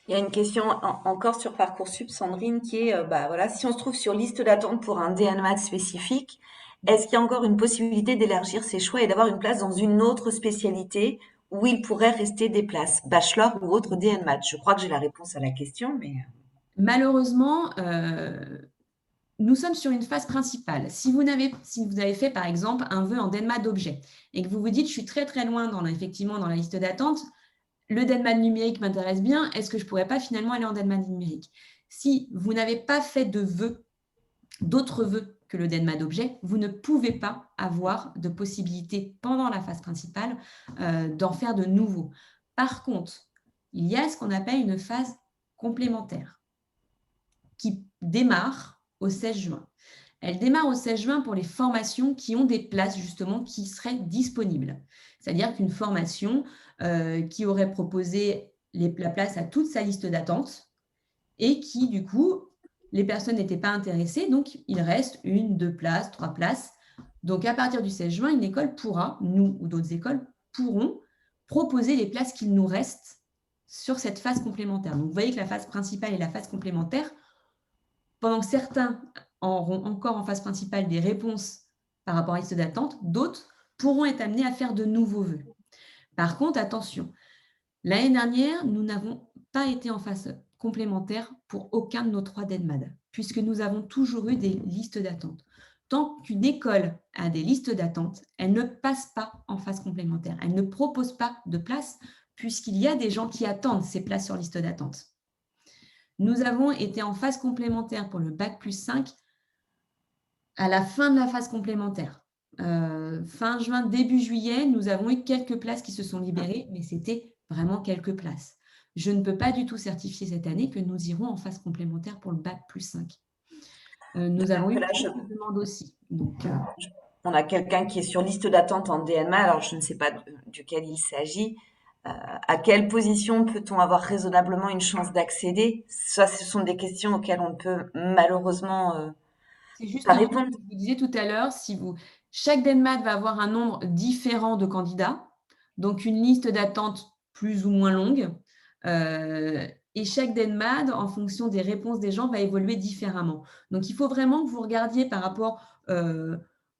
Il y a une question encore sur Parcoursup, Sandrine, qui est, voilà, si on se trouve sur liste d'attente pour un DNMAT spécifique, est-ce qu'il y a encore une possibilité d'élargir ses choix et d'avoir une place dans une autre spécialité où il pourrait rester des places, bachelor ou autre DNMAT? Je crois que j'ai la réponse à la question, mais... Malheureusement, nous sommes sur une phase principale. Si vous avez fait, par exemple, un vœu en DENMAT d'objet et que vous vous dites, je suis très très loin effectivement dans la liste d'attente, le DENMAT numérique m'intéresse bien, est-ce que je ne pourrais pas finalement aller en DENMAT numérique? Si vous n'avez pas fait d'autres vœux que le DENMAT d'objet, vous ne pouvez pas avoir de possibilité pendant la phase principale d'en faire de nouveaux. Par contre, il y a ce qu'on appelle une phase complémentaire qui démarre au 16 juin. Elle démarre au 16 juin pour les formations qui ont des places justement qui seraient disponibles. C'est-à-dire qu'une formation qui aurait proposé la place à toute sa liste d'attente et qui, du coup, les personnes n'étaient pas intéressées, donc il reste 1, 2 places, 3 places. Donc, à partir du 16 juin, une école pourra, nous ou d'autres écoles, pourront proposer les places qu'il nous reste sur cette phase complémentaire. Donc, vous voyez que la phase principale et la phase complémentaire, pendant que certains auront encore en phase principale des réponses par rapport à la liste d'attente, d'autres pourront être amenés à faire de nouveaux vœux. Par contre, attention, l'année dernière, nous n'avons pas été en phase complémentaire pour aucun de nos 3 DENMAD, puisque nous avons toujours eu des listes d'attente. Tant qu'une école a des listes d'attente, elle ne passe pas en phase complémentaire. Elle ne propose pas de place, puisqu'il y a des gens qui attendent ces places sur liste d'attente. Nous avons été en phase complémentaire pour le Bac+5 à la fin de la phase complémentaire. Fin juin, début juillet, nous avons eu quelques places qui se sont libérées, mais c'était vraiment quelques places. Je ne peux pas du tout certifier cette année que nous irons en phase complémentaire pour le Bac+5. Nous avons eu quelques demandes aussi. Donc, on a quelqu'un qui est sur liste d'attente en DMA, alors je ne sais pas duquel il s'agit. À quelle position peut-on avoir raisonnablement une chance d'accéder? Ça, ce sont des questions auxquelles on ne peut malheureusement C'est pas justement ce que répondre. je vous disais tout à l'heure, si vous chaque DNMAT va avoir un nombre différent de candidats, donc une liste d'attente plus ou moins longue, et chaque DNMAT, en fonction des réponses des gens, va évoluer différemment. Donc il faut vraiment que vous regardiez par rapport,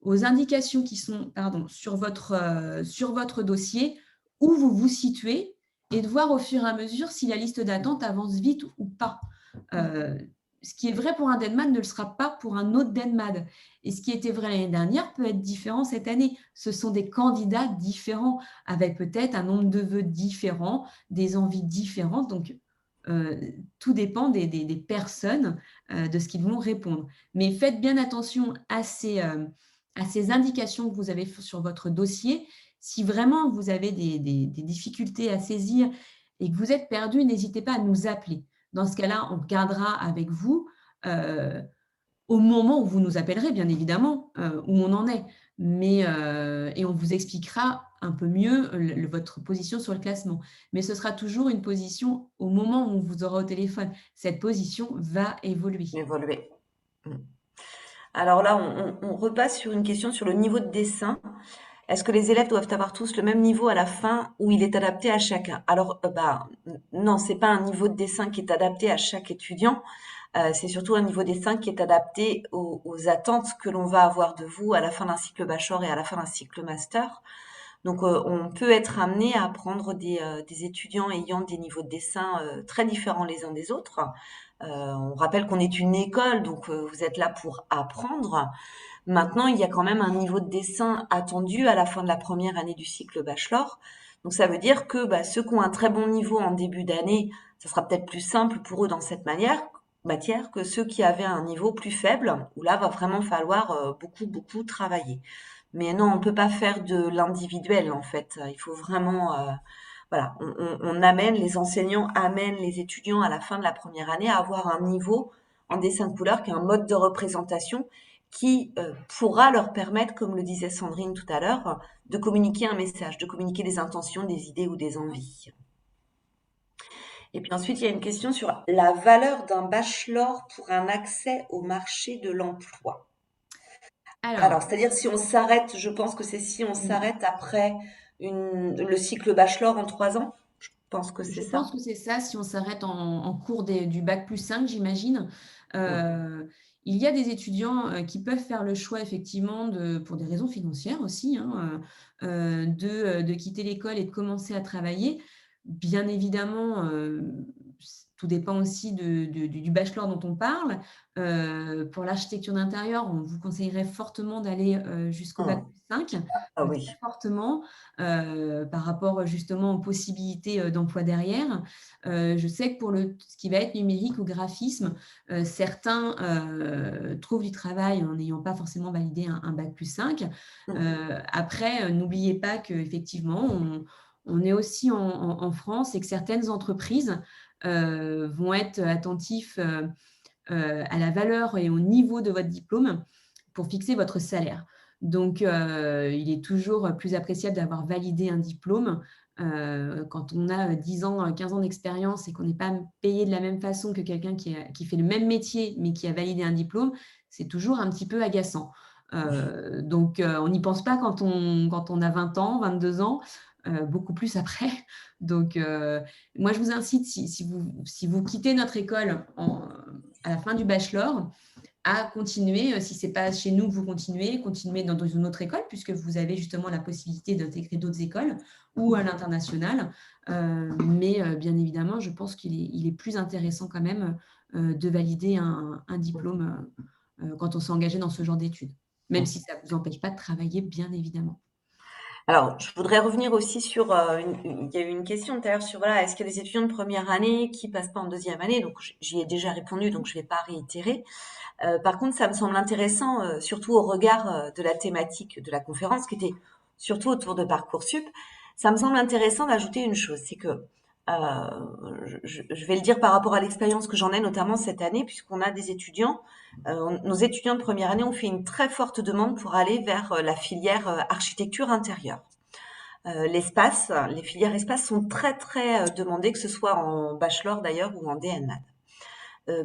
aux indications qui sont, pardon, sur votre dossier, où vous vous situez et de voir au fur et à mesure si la liste d'attente avance vite ou pas. Ce qui est vrai pour un DENMAD ne le sera pas pour un autre DENMAD. Et ce qui était vrai l'année dernière peut être différent cette année. Ce sont des candidats différents, avec peut-être un nombre de vœux différents, des envies différentes. Donc, tout dépend des personnes, de ce qu'ils vont répondre. Mais faites bien attention à ces indications que vous avez sur votre dossier. Si vraiment vous avez des difficultés à saisir et que vous êtes perdu, n'hésitez pas à nous appeler. Dans ce cas-là, on regardera avec vous au moment où vous nous appellerez, bien évidemment, où on en est. Et on vous expliquera un peu mieux votre position sur le classement. Mais ce sera toujours une position au moment où on vous aura au téléphone. Cette position va évoluer. Évoluer. Alors là, on repasse sur une question sur le niveau de dessin. Est-ce que les élèves doivent avoir tous le même niveau à la fin ou il est adapté à chacun? Alors, non, c'est pas un niveau de dessin qui est adapté à chaque étudiant. C'est surtout un niveau de dessin qui est adapté aux attentes que l'on va avoir de vous à la fin d'un cycle bachelor et à la fin d'un cycle master. Donc, on peut être amené à prendre des étudiants ayant des niveaux de dessin très différents les uns des autres. On rappelle qu'on est une école, donc vous êtes là pour apprendre. Maintenant, il y a quand même un niveau de dessin attendu à la fin de la première année du cycle bachelor. Donc ça veut dire que ceux qui ont un très bon niveau en début d'année, ça sera peut-être plus simple pour eux dans cette matière que ceux qui avaient un niveau plus faible, où là va vraiment falloir beaucoup, beaucoup travailler. Mais non, on peut pas faire de l'individuel en fait. Il faut vraiment, voilà, on amène, les enseignants amènent les étudiants à la fin de la première année à avoir un niveau en dessin de couleur qui est un mode de représentation qui pourra leur permettre, comme le disait Sandrine tout à l'heure, de communiquer un message, de communiquer des intentions, des idées ou des envies. Et puis ensuite, il y a une question sur la valeur d'un bachelor pour un accès au marché de l'emploi. Alors, Alors, c'est-à-dire si on s'arrête, je pense que c'est si on s'arrête après le cycle bachelor en 3 ans. Je pense que c'est je pense ça. que c'est ça, si on s'arrête en cours du bac plus 5, j'imagine. Mm. Il y a des étudiants qui peuvent faire le choix, effectivement, pour des raisons financières aussi, hein, de quitter l'école et de commencer à travailler. Bien évidemment, tout dépend aussi du bachelor dont on parle. Pour l'architecture d'intérieur, on vous conseillerait fortement d'aller jusqu'au bac Mm. plus 5, Ah oui. très fortement, par rapport justement aux possibilités d'emploi derrière. Je sais que pour ce qui va être numérique ou graphisme, certains trouvent du travail en n'ayant pas forcément validé un bac plus 5. Mm. Après, n'oubliez pas qu'effectivement, on est aussi en France et que certaines entreprises vont être attentifs à la valeur et au niveau de votre diplôme pour fixer votre salaire. Donc, il est toujours plus appréciable d'avoir validé un diplôme quand on a 10 ans, 15 ans d'expérience et qu'on n'est pas payé de la même façon que quelqu'un qui fait le même métier mais qui a validé un diplôme, c'est toujours un petit peu agaçant. Donc, on n'y pense pas quand on a 20 ans, 22 ans, beaucoup plus après. Donc, moi, je vous incite, si vous quittez notre école à la fin du bachelor, à continuer, si ce n'est pas chez nous que vous continuez dans une autre école, puisque vous avez justement la possibilité d'intégrer d'autres écoles ou à l'international. Mais bien évidemment, je pense qu'il est plus intéressant quand même de valider un diplôme quand on s'est engagé dans ce genre d'études, même si ça ne vous empêche pas de travailler, bien évidemment. Alors, je voudrais revenir aussi sur, il y a eu une question tout à l'heure sur, voilà, est-ce qu'il y a des étudiants de première année qui passent pas en deuxième année? Donc, j'y ai déjà répondu, donc je vais pas réitérer. Par contre, ça me semble intéressant, surtout au regard de la thématique de la conférence, qui était surtout autour de Parcoursup. Ça me semble intéressant d'ajouter une chose, c'est que Je vais le dire par rapport à l'expérience que j'en ai notamment cette année, puisqu'on a des étudiants. Nos étudiants de première année ont fait une très forte demande pour aller vers la filière architecture intérieure. Les filières espace sont très très demandées, que ce soit en bachelor d'ailleurs ou en DNMAT.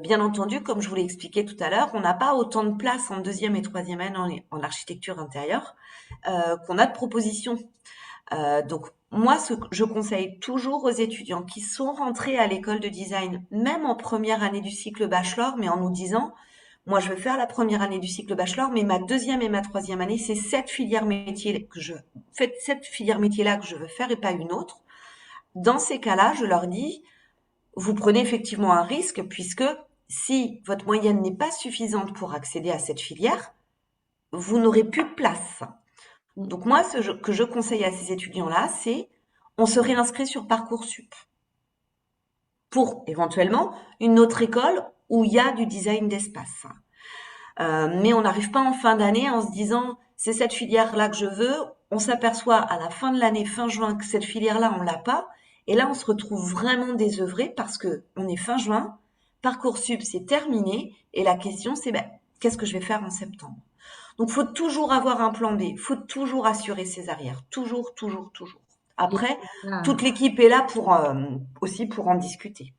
Bien entendu, comme je vous l'ai expliqué tout à l'heure, on n'a pas autant de place en deuxième et troisième année en architecture intérieure qu'on a de propositions. Donc moi, ce que je conseille toujours aux étudiants qui sont rentrés à l'école de design, même en première année du cycle bachelor, mais en nous disant, moi, je veux faire la première année du cycle bachelor, mais ma deuxième et ma troisième année, c'est cette filière métier-là que je veux faire et pas une autre. Dans ces cas-là, je leur dis, vous prenez effectivement un risque puisque si votre moyenne n'est pas suffisante pour accéder à cette filière, vous n'aurez plus de place. Mmh. Donc moi, que je conseille à ces étudiants-là, c'est on se réinscrit sur Parcoursup pour éventuellement une autre école où il y a du design d'espace. Mais on n'arrive pas en fin d'année en se disant c'est cette filière-là que je veux. On s'aperçoit à la fin de l'année, fin juin, que cette filière-là, on l'a pas. Et là, on se retrouve vraiment désœuvré parce que on est fin juin, Parcoursup c'est terminé et la question c'est ben, qu'est-ce que je vais faire en septembre? Donc, faut toujours avoir un plan B. Faut toujours assurer ses arrières. Toujours, toujours, toujours. Et Après, ça toute l'équipe est là pour aussi pour en discuter.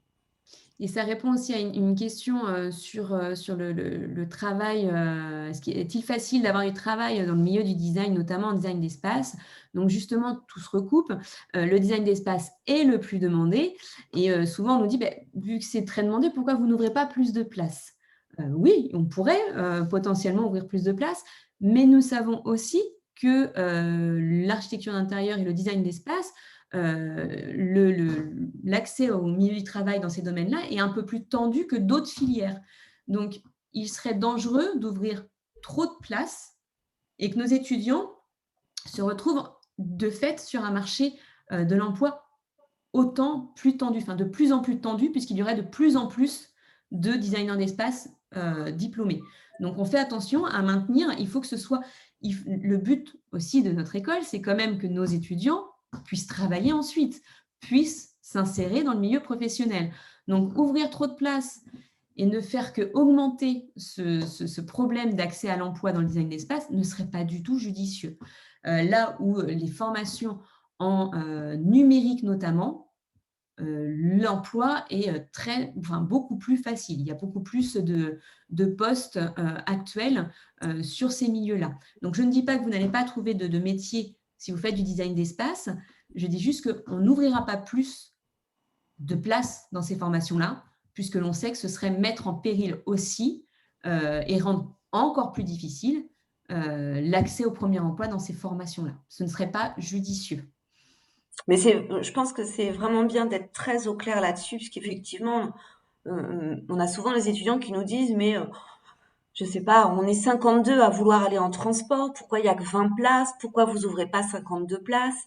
et ça répond aussi à une question, sur le travail, est-il facile d'avoir du travail dans le milieu du design, notamment en design d'espace? Donc justement, tout se recoupe. Le design d'espace est le plus demandé et souvent on nous dit: «Beh, vu que c'est très demandé, pourquoi vous n'ouvrez pas plus de places?» Oui, on pourrait, potentiellement ouvrir plus de places, mais nous savons aussi que, l'architecture d'intérieur et le design d'espace l'accès au milieu du travail dans ces domaines-là est un peu plus tendu que d'autres filières. Donc, il serait dangereux d'ouvrir trop de places et que nos étudiants se retrouvent de fait sur un marché de l'emploi autant plus tendu, enfin de plus en plus tendu, puisqu'il y aurait de plus en plus de designers d'espace diplômés. Donc on fait attention à maintenir, il faut que ce soit, le but aussi de notre école, c'est quand même que nos étudiants puissent travailler ensuite, puissent s'insérer dans le milieu professionnel. Donc ouvrir trop de places et ne faire que augmenter ce problème d'accès à l'emploi dans le design d'espace ne serait pas du tout judicieux. Là où les formations en numérique notamment, l'emploi est beaucoup plus facile. Il y a beaucoup plus de postes actuels sur ces milieux-là. Donc, je ne dis pas que vous n'allez pas trouver de métier si vous faites du design d'espace. Je dis juste qu'on n'ouvrira pas plus de places dans ces formations-là, puisque l'on sait que ce serait mettre en péril aussi et rendre encore plus difficile l'accès au premier emploi dans ces formations-là. Ce ne serait pas judicieux. Mais je pense que c'est vraiment bien d'être très au clair là-dessus, puisqu'effectivement, on a souvent les étudiants qui nous disent, mais je sais pas, on est 52 à vouloir aller en transport, pourquoi il y a que 20 places? Pourquoi vous ouvrez pas 52 places?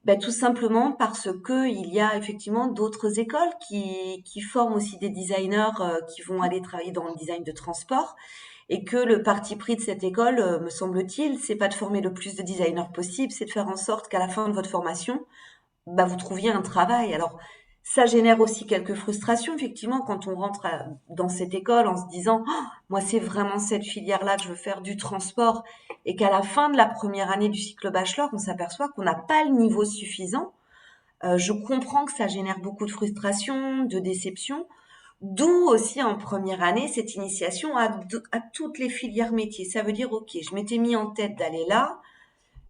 Ben, tout simplement parce que il y a effectivement d'autres écoles qui forment aussi des designers qui vont aller travailler dans le design de transport et que le parti pris de cette école, me semble-t-il, c'est pas de former le plus de designers possible, c'est de faire en sorte qu'à la fin de votre formation, bah, vous trouviez un travail. Alors, ça génère aussi quelques frustrations, effectivement, quand on rentre dans cette école en se disant, oh, moi, c'est vraiment cette filière-là que je veux faire du transport, et qu'à la fin de la première année du cycle bachelor, on s'aperçoit qu'on n'a pas le niveau suffisant. Je comprends que ça génère beaucoup de frustration, de déception, d'où aussi en première année cette initiation à toutes les filières métiers. Ça veut dire, ok, je m'étais mis en tête d'aller là,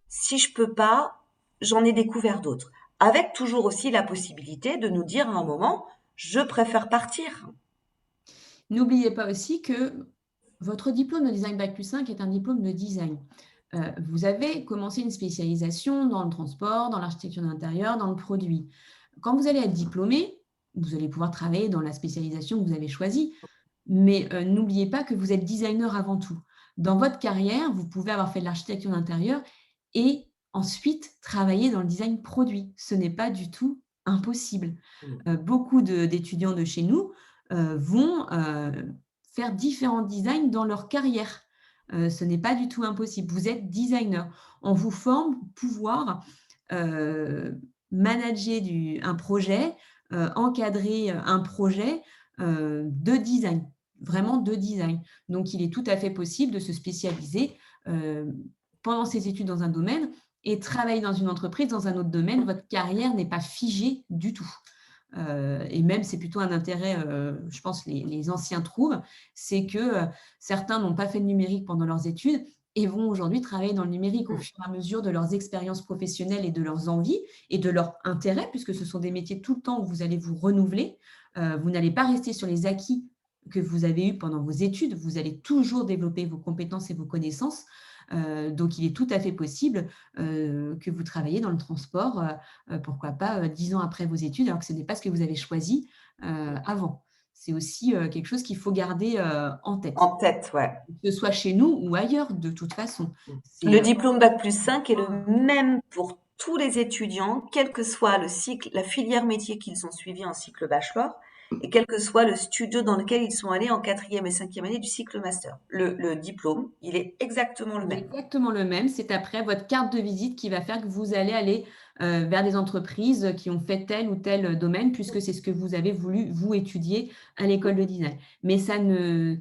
si je peux pas, j'en ai découvert d'autres. Avec toujours aussi la possibilité de nous dire à un moment, je préfère partir. N'oubliez pas aussi que votre diplôme de design bac+5 est un diplôme de design. Vous avez commencé une spécialisation dans le transport, dans l'architecture d'intérieur, dans le produit. Quand vous allez être diplômé, vous allez pouvoir travailler dans la spécialisation que vous avez choisie, mais n'oubliez pas que vous êtes designer avant tout. Dans votre carrière, vous pouvez avoir fait de l'architecture d'intérieur et ensuite travailler dans le design produit. Ce n'est pas du tout impossible. Beaucoup d'étudiants de chez nous vont faire différents designs dans leur carrière. Ce n'est pas du tout impossible. Vous êtes designer. On vous forme pour pouvoir manager un projet, encadrer un projet de design, vraiment de design. Donc, il est tout à fait possible de se spécialiser pendant ses études dans un domaine et travailler dans une entreprise dans un autre domaine. Votre carrière n'est pas figée du tout. Et même, c'est plutôt un intérêt, je pense, les anciens trouvent, c'est que certains n'ont pas fait de numérique pendant leurs études et vont aujourd'hui travailler dans le numérique au fur et à mesure de leurs expériences professionnelles et de leurs envies et de leurs intérêts, puisque ce sont des métiers tout le temps où vous allez vous renouveler. Vous n'allez pas rester sur les acquis que vous avez eus pendant vos études, vous allez toujours développer vos compétences et vos connaissances. Donc, il est tout à fait possible que vous travaillez dans le transport, pourquoi pas 10 ans après vos études, alors que ce n'est pas ce que vous avez choisi avant. C'est aussi quelque chose qu'il faut garder en tête, En tête, ouais. que ce soit chez nous ou ailleurs, de toute façon. Le C'est diplôme bac+5 est le même pour tous les étudiants, quel que soit le cycle, la filière métier qu'ils ont suivi en cycle bachelor, et quel que soit le studio dans lequel ils sont allés en 4e et 5e année du cycle master. Le diplôme, il est exactement le même. exactement le même. C'est après votre carte de visite qui va faire que vous allez aller vers des entreprises qui ont fait tel ou tel domaine, puisque c'est ce que vous avez voulu, vous, étudier à l'école de design. Mais ça ne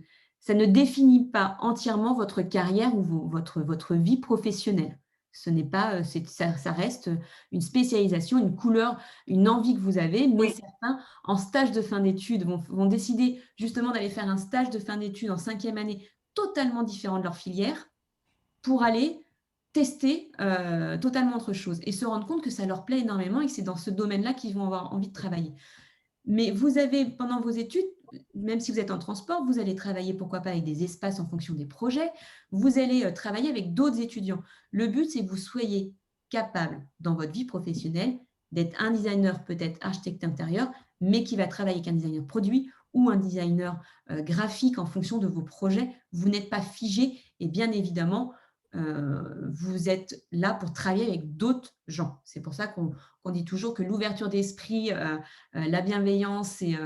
définit pas entièrement votre carrière ou votre vie professionnelle. Ce n'est pas, ça reste une spécialisation, une couleur, une envie que vous avez, mais Oui, certains, en stage de fin d'études, vont décider justement d'aller faire un stage de fin d'études en 5e année totalement différent de leur filière pour aller tester totalement autre chose et se rendre compte que ça leur plaît énormément et que c'est dans ce domaine-là qu'ils vont avoir envie de travailler. Mais vous avez, pendant vos études, même si vous êtes en transport, vous allez travailler, pourquoi pas, avec des espaces en fonction des projets. Vous allez travailler avec d'autres étudiants. Le but, c'est que vous soyez capable, dans votre vie professionnelle, d'être un designer, peut-être architecte intérieur, mais qui va travailler avec un designer produit ou un designer graphique en fonction de vos projets. Vous n'êtes pas figé et bien évidemment, vous êtes là pour travailler avec d'autres gens. C'est pour ça qu'on dit toujours que l'ouverture d'esprit, la bienveillance et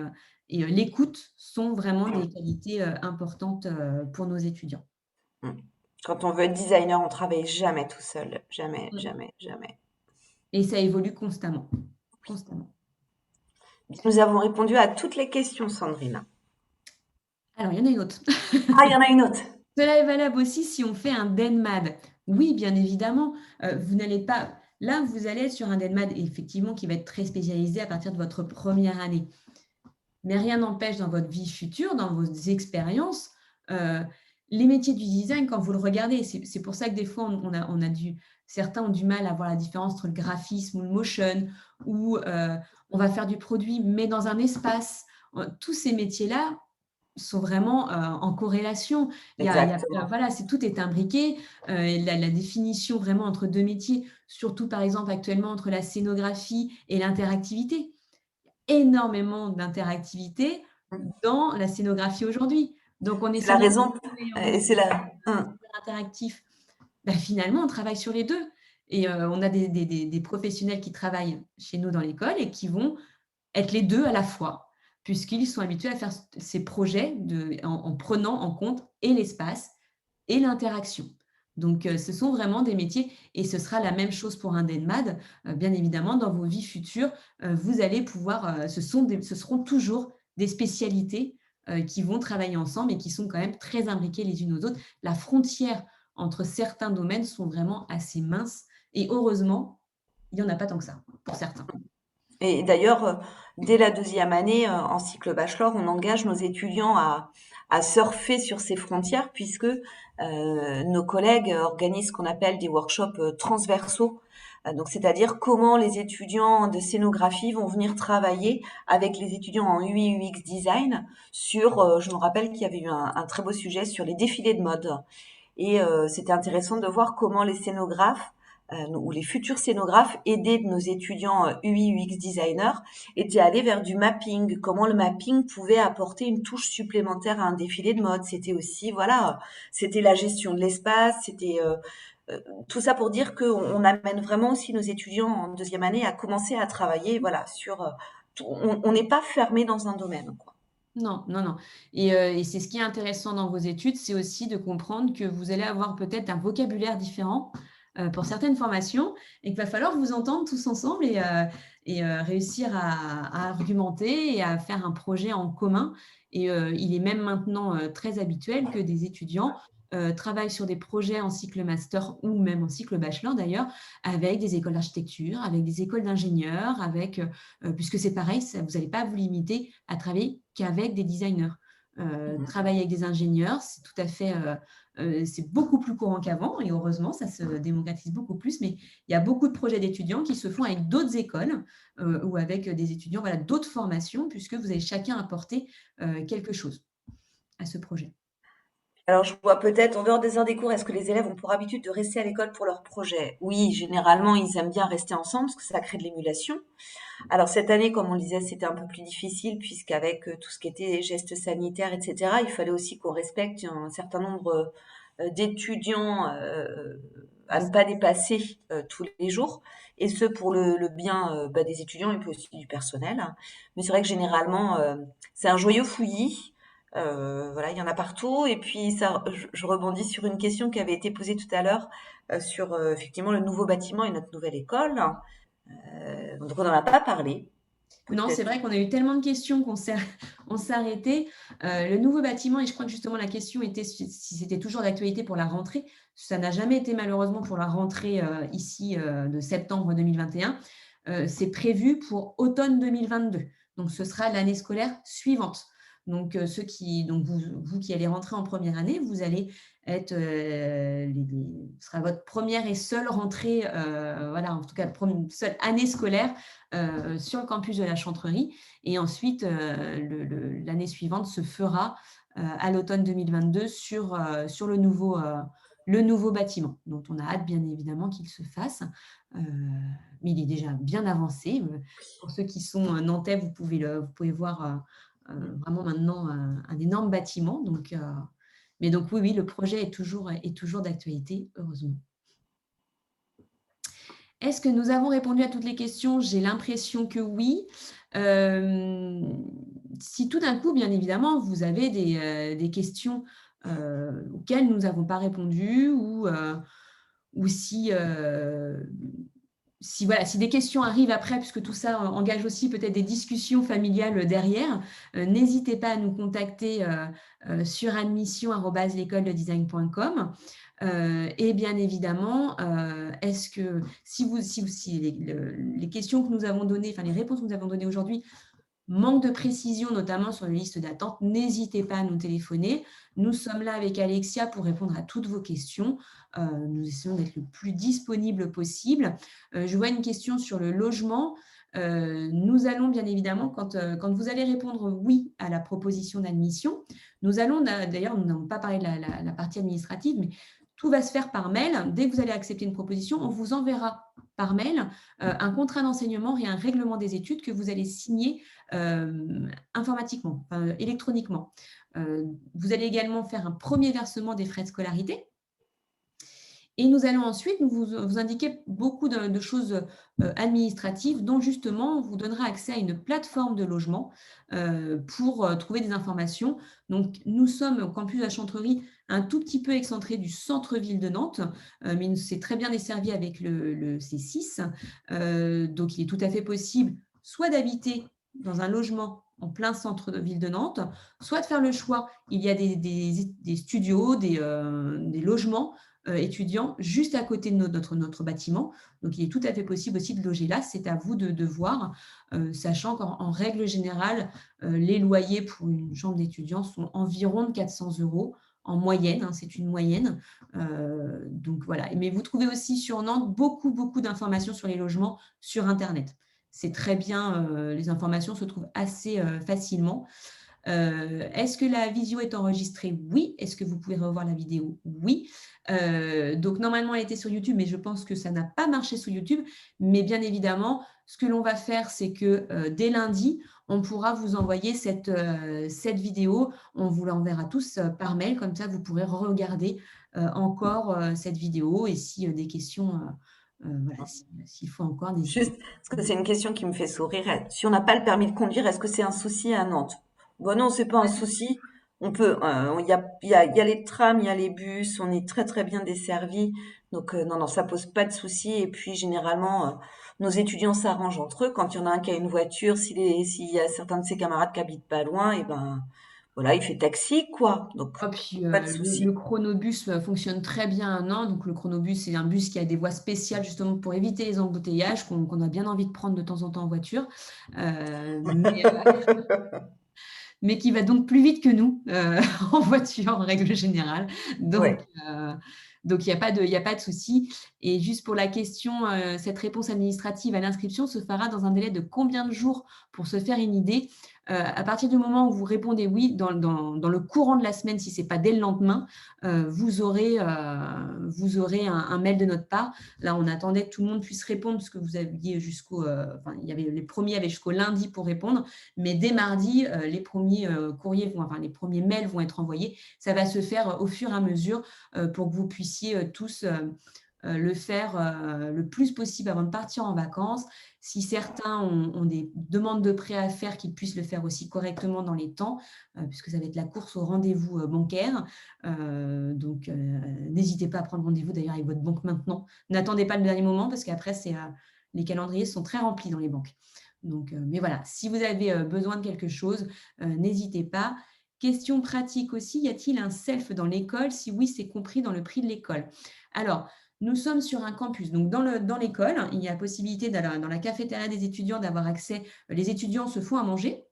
l'écoute sont vraiment des qualités importantes pour nos étudiants. mm. Quand on veut être designer, on travaille jamais tout seul. Jamais, Mm. jamais, jamais. Et ça évolue constamment, constamment. Nous avons répondu à toutes les questions, Sandrine. Alors, il y en a une autre. Ah, il y en a une autre. Cela est valable aussi si on fait un DENMAD. Oui, bien évidemment, vous n'allez pas. Là, vous allez être sur un DENMAD, effectivement, qui va être très spécialisé à partir de votre première année. Mais rien n'empêche dans votre vie future, dans vos expériences, les métiers du design, quand vous le regardez, c'est pour ça que des fois, certains ont du mal à voir la différence entre le graphisme ou le motion, ou on va faire du produit, mais dans un espace. Tous ces métiers-là sont vraiment en corrélation. Exactement. Voilà, tout est imbriqué. La définition vraiment entre deux métiers, surtout par exemple actuellement entre la scénographie et l'interactivité, énormément d'interactivité dans la scénographie aujourd'hui. Donc, on est C'est la sur un raison, projet et on est et c'est sur la, un super interactif. Bah, finalement, on travaille sur les deux. Et on a des professionnels qui travaillent chez nous dans l'école et qui vont être les deux à la fois, puisqu'ils sont habitués à faire ces projets en prenant en compte et l'espace et l'interaction. Donc, ce sont vraiment des métiers et ce sera la même chose pour un DENMAD. Bien évidemment, dans vos vies futures, vous allez pouvoir, ce seront toujours des spécialités qui vont travailler ensemble et qui sont quand même très imbriquées les unes aux autres. La frontière entre certains domaines sont vraiment assez minces et heureusement, il n'y en a pas tant que ça pour certains. et d'ailleurs, dès la deuxième année, en cycle bachelor, on engage nos étudiants à surfer sur ces frontières puisque nos collègues organisent ce qu'on appelle des workshops transversaux. Donc, c'est-à-dire comment les étudiants de scénographie vont venir travailler avec les étudiants en UI UX design sur, je me rappelle qu'il y avait eu un très beau sujet sur les défilés de mode. Et c'était intéressant de voir comment les scénographes ou les futurs scénographes aidés de nos étudiants UI UX designers étaient allés vers du mapping, comment le mapping pouvait apporter une touche supplémentaire à un défilé de mode. C'était aussi, voilà, c'était la gestion de l'espace, c'était tout ça pour dire qu'on amène vraiment aussi nos étudiants en deuxième année à commencer à travailler, voilà, sur, on n'est pas fermé dans un domaine, quoi. Non, non, non. Et c'est ce qui est intéressant dans vos études, c'est aussi de comprendre que vous allez avoir peut-être un vocabulaire différent, pour certaines formations et qu'il va falloir vous entendre tous ensemble et réussir à argumenter et à faire un projet en commun. Et il est même maintenant très habituel que des étudiants travaillent sur des projets en cycle master ou même en cycle bachelor d'ailleurs, avec des écoles d'architecture, avec des écoles d'ingénieurs, puisque c'est pareil, vous n'allez pas vous limiter à travailler qu'avec des designers. Mhm. Travailler avec des ingénieurs, c'est tout à fait, c'est beaucoup plus courant qu'avant et heureusement, ça se démocratise beaucoup plus. Mais il y a beaucoup de projets d'étudiants qui se font avec d'autres écoles ou avec des étudiants, voilà, d'autres formations, puisque vous avez chacun apporté quelque chose à ce projet. Alors, je vois peut-être en dehors des heures des cours, est-ce que les élèves ont pour habitude de rester à l'école pour leur projet? Oui, généralement, ils aiment bien rester ensemble parce que ça crée de l'émulation. Alors cette année, comme on le disait, c'était un peu plus difficile puisqu'avec tout ce qui était gestes sanitaires, etc., il fallait aussi qu'on respecte un certain nombre d'étudiants à ne pas dépasser tous les jours, et ce pour le bien des étudiants et puis aussi du personnel. Mais c'est vrai que généralement, c'est un joyeux fouillis. Voilà, il y en a partout. Et puis ça, je rebondis sur une question qui avait été posée tout à l'heure sur effectivement le nouveau bâtiment et notre nouvelle école. Donc on n'en a pas parlé, Non, c'est peut-être. vrai qu'on a eu tellement de questions on s'est arrêté. Le nouveau bâtiment, et je crois que justement la question était si c'était toujours d'actualité pour la rentrée. Ça n'a jamais été malheureusement pour la rentrée ici de septembre 2021. C'est prévu pour automne 2022. Donc ce sera l'année scolaire suivante. Donc, vous qui allez rentrer en première année, vous allez être, ce sera votre première et seule rentrée, voilà, en tout cas, seule année scolaire sur le campus de la Chantrerie. Et ensuite, l'année suivante se fera à l'automne 2022 sur le nouveau bâtiment, dont on a hâte bien évidemment qu'il se fasse. Mais il est déjà bien avancé. Pour ceux qui sont nantais, vous pouvez voir vraiment maintenant un énorme bâtiment. Mais donc oui, le projet est toujours d'actualité, heureusement. Est-ce que nous avons répondu à toutes les questions? J'ai l'impression que oui. Si tout d'un coup, bien évidemment, vous avez des questions auxquelles nous n'avons pas répondu ou si des questions arrivent après, puisque tout ça engage aussi peut-être des discussions familiales derrière, n'hésitez pas à nous contacter sur admission@l'écolededesign.com. Et bien évidemment, est-ce que si les questions que nous avons données, enfin les réponses que nous avons données aujourd'hui manquent de précision, notamment sur les listes d'attente, n'hésitez pas à nous téléphoner. Nous sommes là avec Alexia pour répondre à toutes vos questions. Nous essayons d'être le plus disponible possible. Je vois une question sur le logement. Nous allons bien évidemment, quand vous allez répondre oui à la proposition d'admission, nous allons, d'ailleurs, nous n'avons pas parlé de la partie administrative, mais tout va se faire par mail. Dès que vous allez accepter une proposition, on vous enverra par mail un contrat d'enseignement et un règlement des études que vous allez signer informatiquement, électroniquement. Vous allez également faire un premier versement des frais de scolarité. Et nous allons ensuite vous indiquer beaucoup de choses administratives dont justement on vous donnera accès à une plateforme de logement pour trouver des informations. Donc nous sommes au campus de la Chantrerie, un tout petit peu excentré du centre-ville de Nantes, mais c'est très bien desservi avec le C6. Donc il est tout à fait possible soit d'habiter dans un logement en plein centre-ville de Nantes, soit de faire le choix. Il y a des studios, des logements étudiants juste à côté de notre bâtiment. Donc, il est tout à fait possible aussi de loger là. C'est à vous de voir, sachant qu'en règle générale, les loyers pour une chambre d'étudiants sont environ de 400 € en moyenne. Hein, c'est une moyenne. Donc, voilà. Mais vous trouvez aussi sur Nantes beaucoup, beaucoup d'informations sur les logements sur Internet. C'est très bien. Les informations se trouvent assez facilement. Est-ce que la visio est enregistrée? Oui. Est-ce que vous pouvez revoir la vidéo? Oui. Donc, normalement, elle était sur YouTube, mais je pense que ça n'a pas marché sur YouTube. Mais bien évidemment, ce que l'on va faire, c'est que dès lundi, on pourra vous envoyer cette vidéo. On vous l'enverra tous par mail. Comme ça, vous pourrez regarder encore cette vidéo. Et si des questions, voilà, s'il faut encore, n'hésitez Juste, parce que c'est une question qui me fait sourire. Si on n'a pas le permis de conduire, est-ce que c'est un souci à Nantes? Bon, non, c'est pas un pas. souci. On peut, il y a les trams, il y a les bus, on est très très bien desservi. Donc non, non, ça pose pas de souci. Et puis généralement, nos étudiants s'arrangent entre eux. Quand il y en a un qui a une voiture, s'il y a certains de ses camarades qui habitent pas loin, et ben voilà, il fait taxi, quoi. Donc Oh, puis pas de le souci. chronobus fonctionne très bien à Nantes. Donc le chronobus, c'est un bus qui a des voies spéciales justement pour éviter les embouteillages qu'on a bien envie de prendre de temps en temps en voiture. Euh, mais, mais qui va donc plus vite que nous en voiture en règle générale. Donc, Ouais. euh, donc il y a pas de souci. Et juste pour la question, cette réponse administrative à l'inscription se fera dans un délai de combien de jours pour se faire une idée? À partir du moment où vous répondez oui, dans le courant de la semaine, si ce n'est pas dès le lendemain, vous aurez un mail de notre part. Là, on attendait que tout le monde puisse répondre parce que vous aviez enfin, les premiers avaient jusqu'au lundi pour répondre. Mais dès mardi, les premiers les premiers mails vont être envoyés. Ça va se faire au fur et à mesure pour que vous puissiez tous le faire le plus possible avant de partir en vacances. Si certains ont des demandes de prêt à faire, qu'ils puissent le faire aussi correctement dans les temps, puisque ça va être la course au rendez-vous bancaire. Donc, n'hésitez pas à prendre rendez-vous d'ailleurs avec votre banque maintenant. N'attendez pas le dernier moment parce qu'après, les calendriers sont très remplis dans les banques. Donc, mais voilà, si vous avez besoin de quelque chose, n'hésitez pas. Question pratique aussi, y a-t-il un self dans l'école? Si oui, c'est compris dans le prix de l'école. Alors, nous sommes sur un campus. Donc, dans l'école, il y a possibilité dans la cafétéria des étudiants d'avoir accès. Les étudiants se font à manger.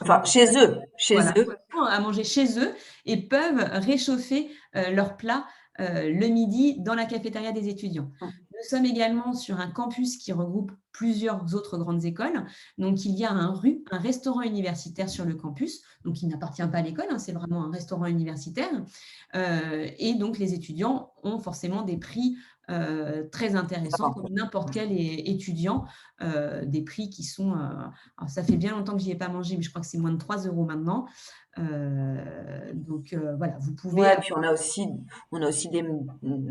Enfin, chez eux, chez Voilà, eux. à manger chez eux et peuvent réchauffer leurs plats le midi dans la cafétéria des étudiants. Nous sommes également sur un campus qui regroupe plusieurs autres grandes écoles. Donc, il y a un restaurant universitaire sur le campus, donc il n'appartient pas à l'école, hein, c'est vraiment un restaurant universitaire. Et donc, les étudiants ont forcément des prix très intéressants, comme n'importe quel étudiant, des prix qui sont... alors, ça fait bien longtemps que je n'y ai pas mangé, mais je crois que c'est moins de 3 euros maintenant. Donc, voilà, vous pouvez... Ouais, puis on a aussi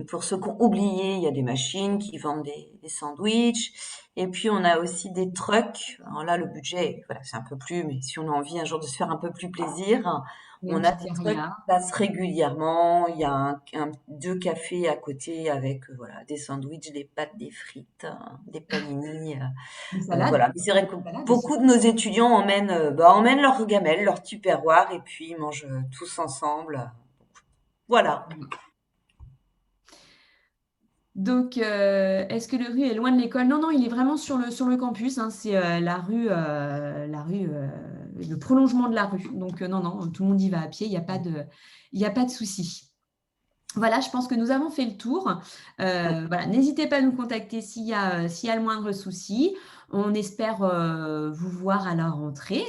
pour ceux qui ont oublié, il y a des machines qui vendent des sandwichs. Et puis on a aussi des trucks. Alors là, le budget, voilà, c'est un peu plus, mais si on a envie un jour de se faire un peu plus plaisir, une on a des trucks pizzeria. qui passent régulièrement. Il y a deux cafés à côté avec, voilà, des sandwichs, des pâtes, des frites, des panini. Des salades. Voilà. Mais c'est vrai que Salades aussi. beaucoup de nos étudiants emmènent leur gamelle, leur tupperware et puis ils mangent tous ensemble. Voilà. Donc, est-ce que le rue est loin de l'école? Non, non, il est vraiment sur le campus, hein. C'est le prolongement de la rue. Donc, non, non, tout le monde y va à pied, il y a pas de souci. Voilà, je pense que nous avons fait le tour. Voilà, n'hésitez pas à nous contacter s'il y a le moindre souci. On espère vous voir à la rentrée,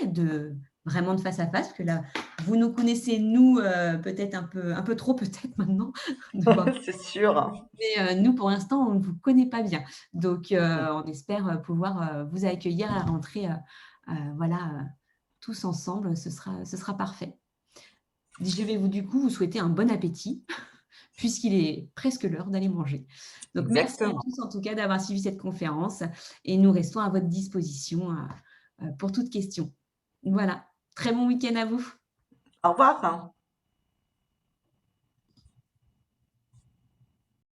vraiment de face à face, parce que là, vous nous connaissez, nous, peut-être un peu trop, peut-être maintenant. de voir C'est sûr. mais nous, pour l'instant, on ne vous connaît pas bien. Donc, on espère pouvoir vous accueillir à la rentrée, voilà, tous ensemble. Ce sera parfait. Je vais du coup vous souhaiter un bon appétit, puisqu'il est presque l'heure d'aller manger. Donc, merci à Exactement. tous en tout cas d'avoir suivi cette conférence et nous restons à votre disposition pour toute question. Voilà. Très bon week-end à vous. Au revoir.